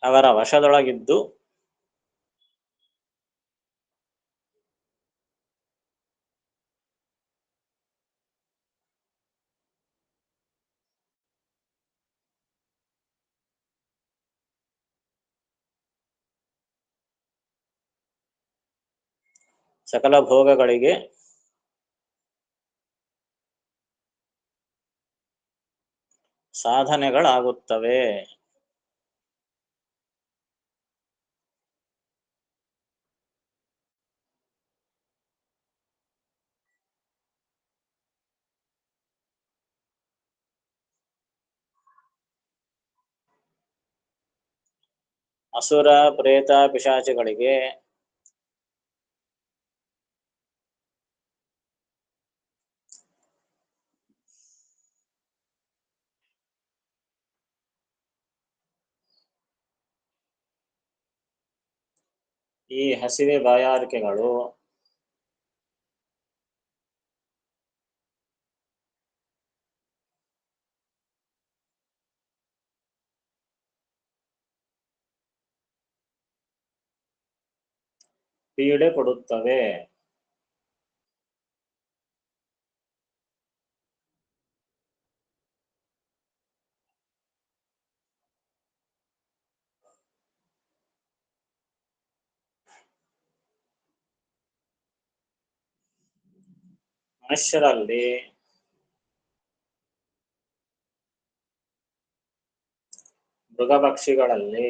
A: ಅವರ ವಶದೊಳಗಿದ್ದು ಸಕಲ ಭೋಗಗಳಿಗೆ ಸಾಧನೆಗಳಾಗುತ್ತವೆ. ಅಸುರ ಪ್ರೇತ ಪಿಶಾಚಿಗಳಿಗೆ ಈ ಹಸಿವೆ ಬಾಯಾರಿಕೆಗಳು ಪೀಡೆ ಕೊಡುತ್ತವೆ. ಮನುಷ್ಯರಲ್ಲಿ ಮೃಗಪಕ್ಷಿಗಳಲ್ಲಿ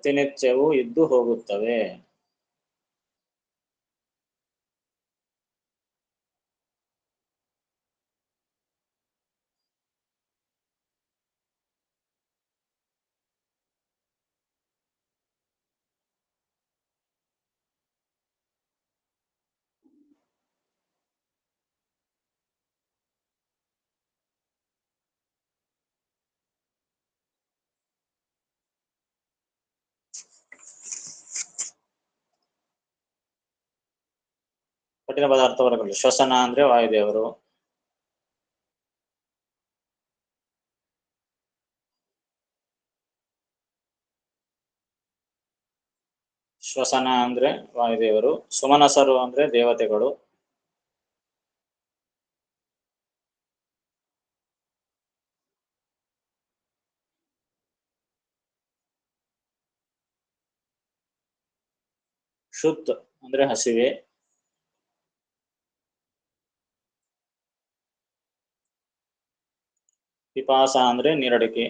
A: ಪ್ರತಿನಿತ್ಯವೂ ಇದ್ದು ಹೋಗುತ್ತವೆ. ಕಠಿಣ ಪದಾರ್ಥ ಹೊರಗಡೆ ಶ್ವಸನ ಅಂದ್ರೆ ವಾಯುದೇವರು. ಶ್ವಸನ ಅಂದ್ರೆ ವಾಯುದೇವರು. ಸುಮನಸರು ಅಂದ್ರೆ ದೇವತೆಗಳು. ಶುತ್ ಅಂದ್ರೆ ಹಸಿವೆ. ಪಿಪಾಸ ಅಂದ್ರೆ ನೀರಡಿಕೆ.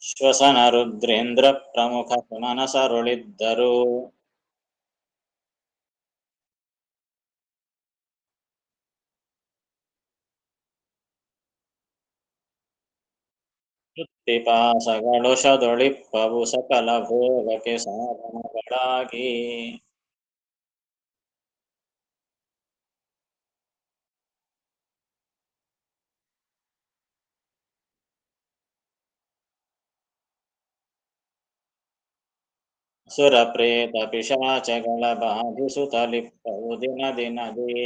A: ಶ್ವಸನ ರುದ್ರೇಂದ್ರ ಪ್ರಮುಖ ಸುಮನಸರುಳಿದ್ದರು. ಪಿಪಾಸಗಳು ಶದೊಳಿಪ್ಪವು ಸಕಲ ಭೋಗಕ್ಕೆ ಸಾಧನಗಳಾಗಿ. ಸುರ ಪ್ರೇತ ಪಿಶಾಚಗಳ ಬಾಧಿಸುತ್ತಲಿಪ್ಪವು ದಿನ ದಿನದೇ.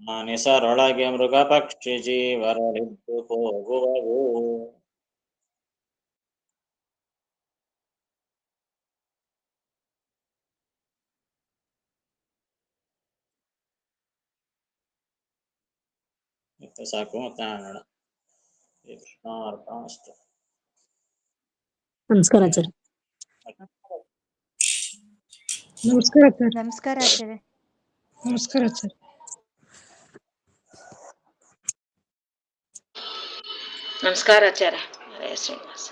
A: ಮಾನಿಸರೊಳಗೆ ಮೃಗ ಪಕ್ಷಿ ಜೀವರಳಿದ್ದು ಹೋಗುವವು. ಸಾಕು ಮತ್ತೆ ನೋಡ. ಕೃಷ್ಣಾರ್ಪಣಮಸ್ತು.
B: ನಮಸ್ಕಾರ ಆಚಾರ್ಯ. ನಮಸ್ಕಾರ ಆಚಾರ್ಯ.
C: ನಮಸ್ಕಾರ ಆಚಾರ್ಯ.
B: ನಮಸ್ಕಾರ ಆಚಾರ್ಯ.
D: ನಮಸ್ಕಾರ ಆಚಾರ್ಯ. ಹರೇ ಶ್ರೀನಿವಾಸ.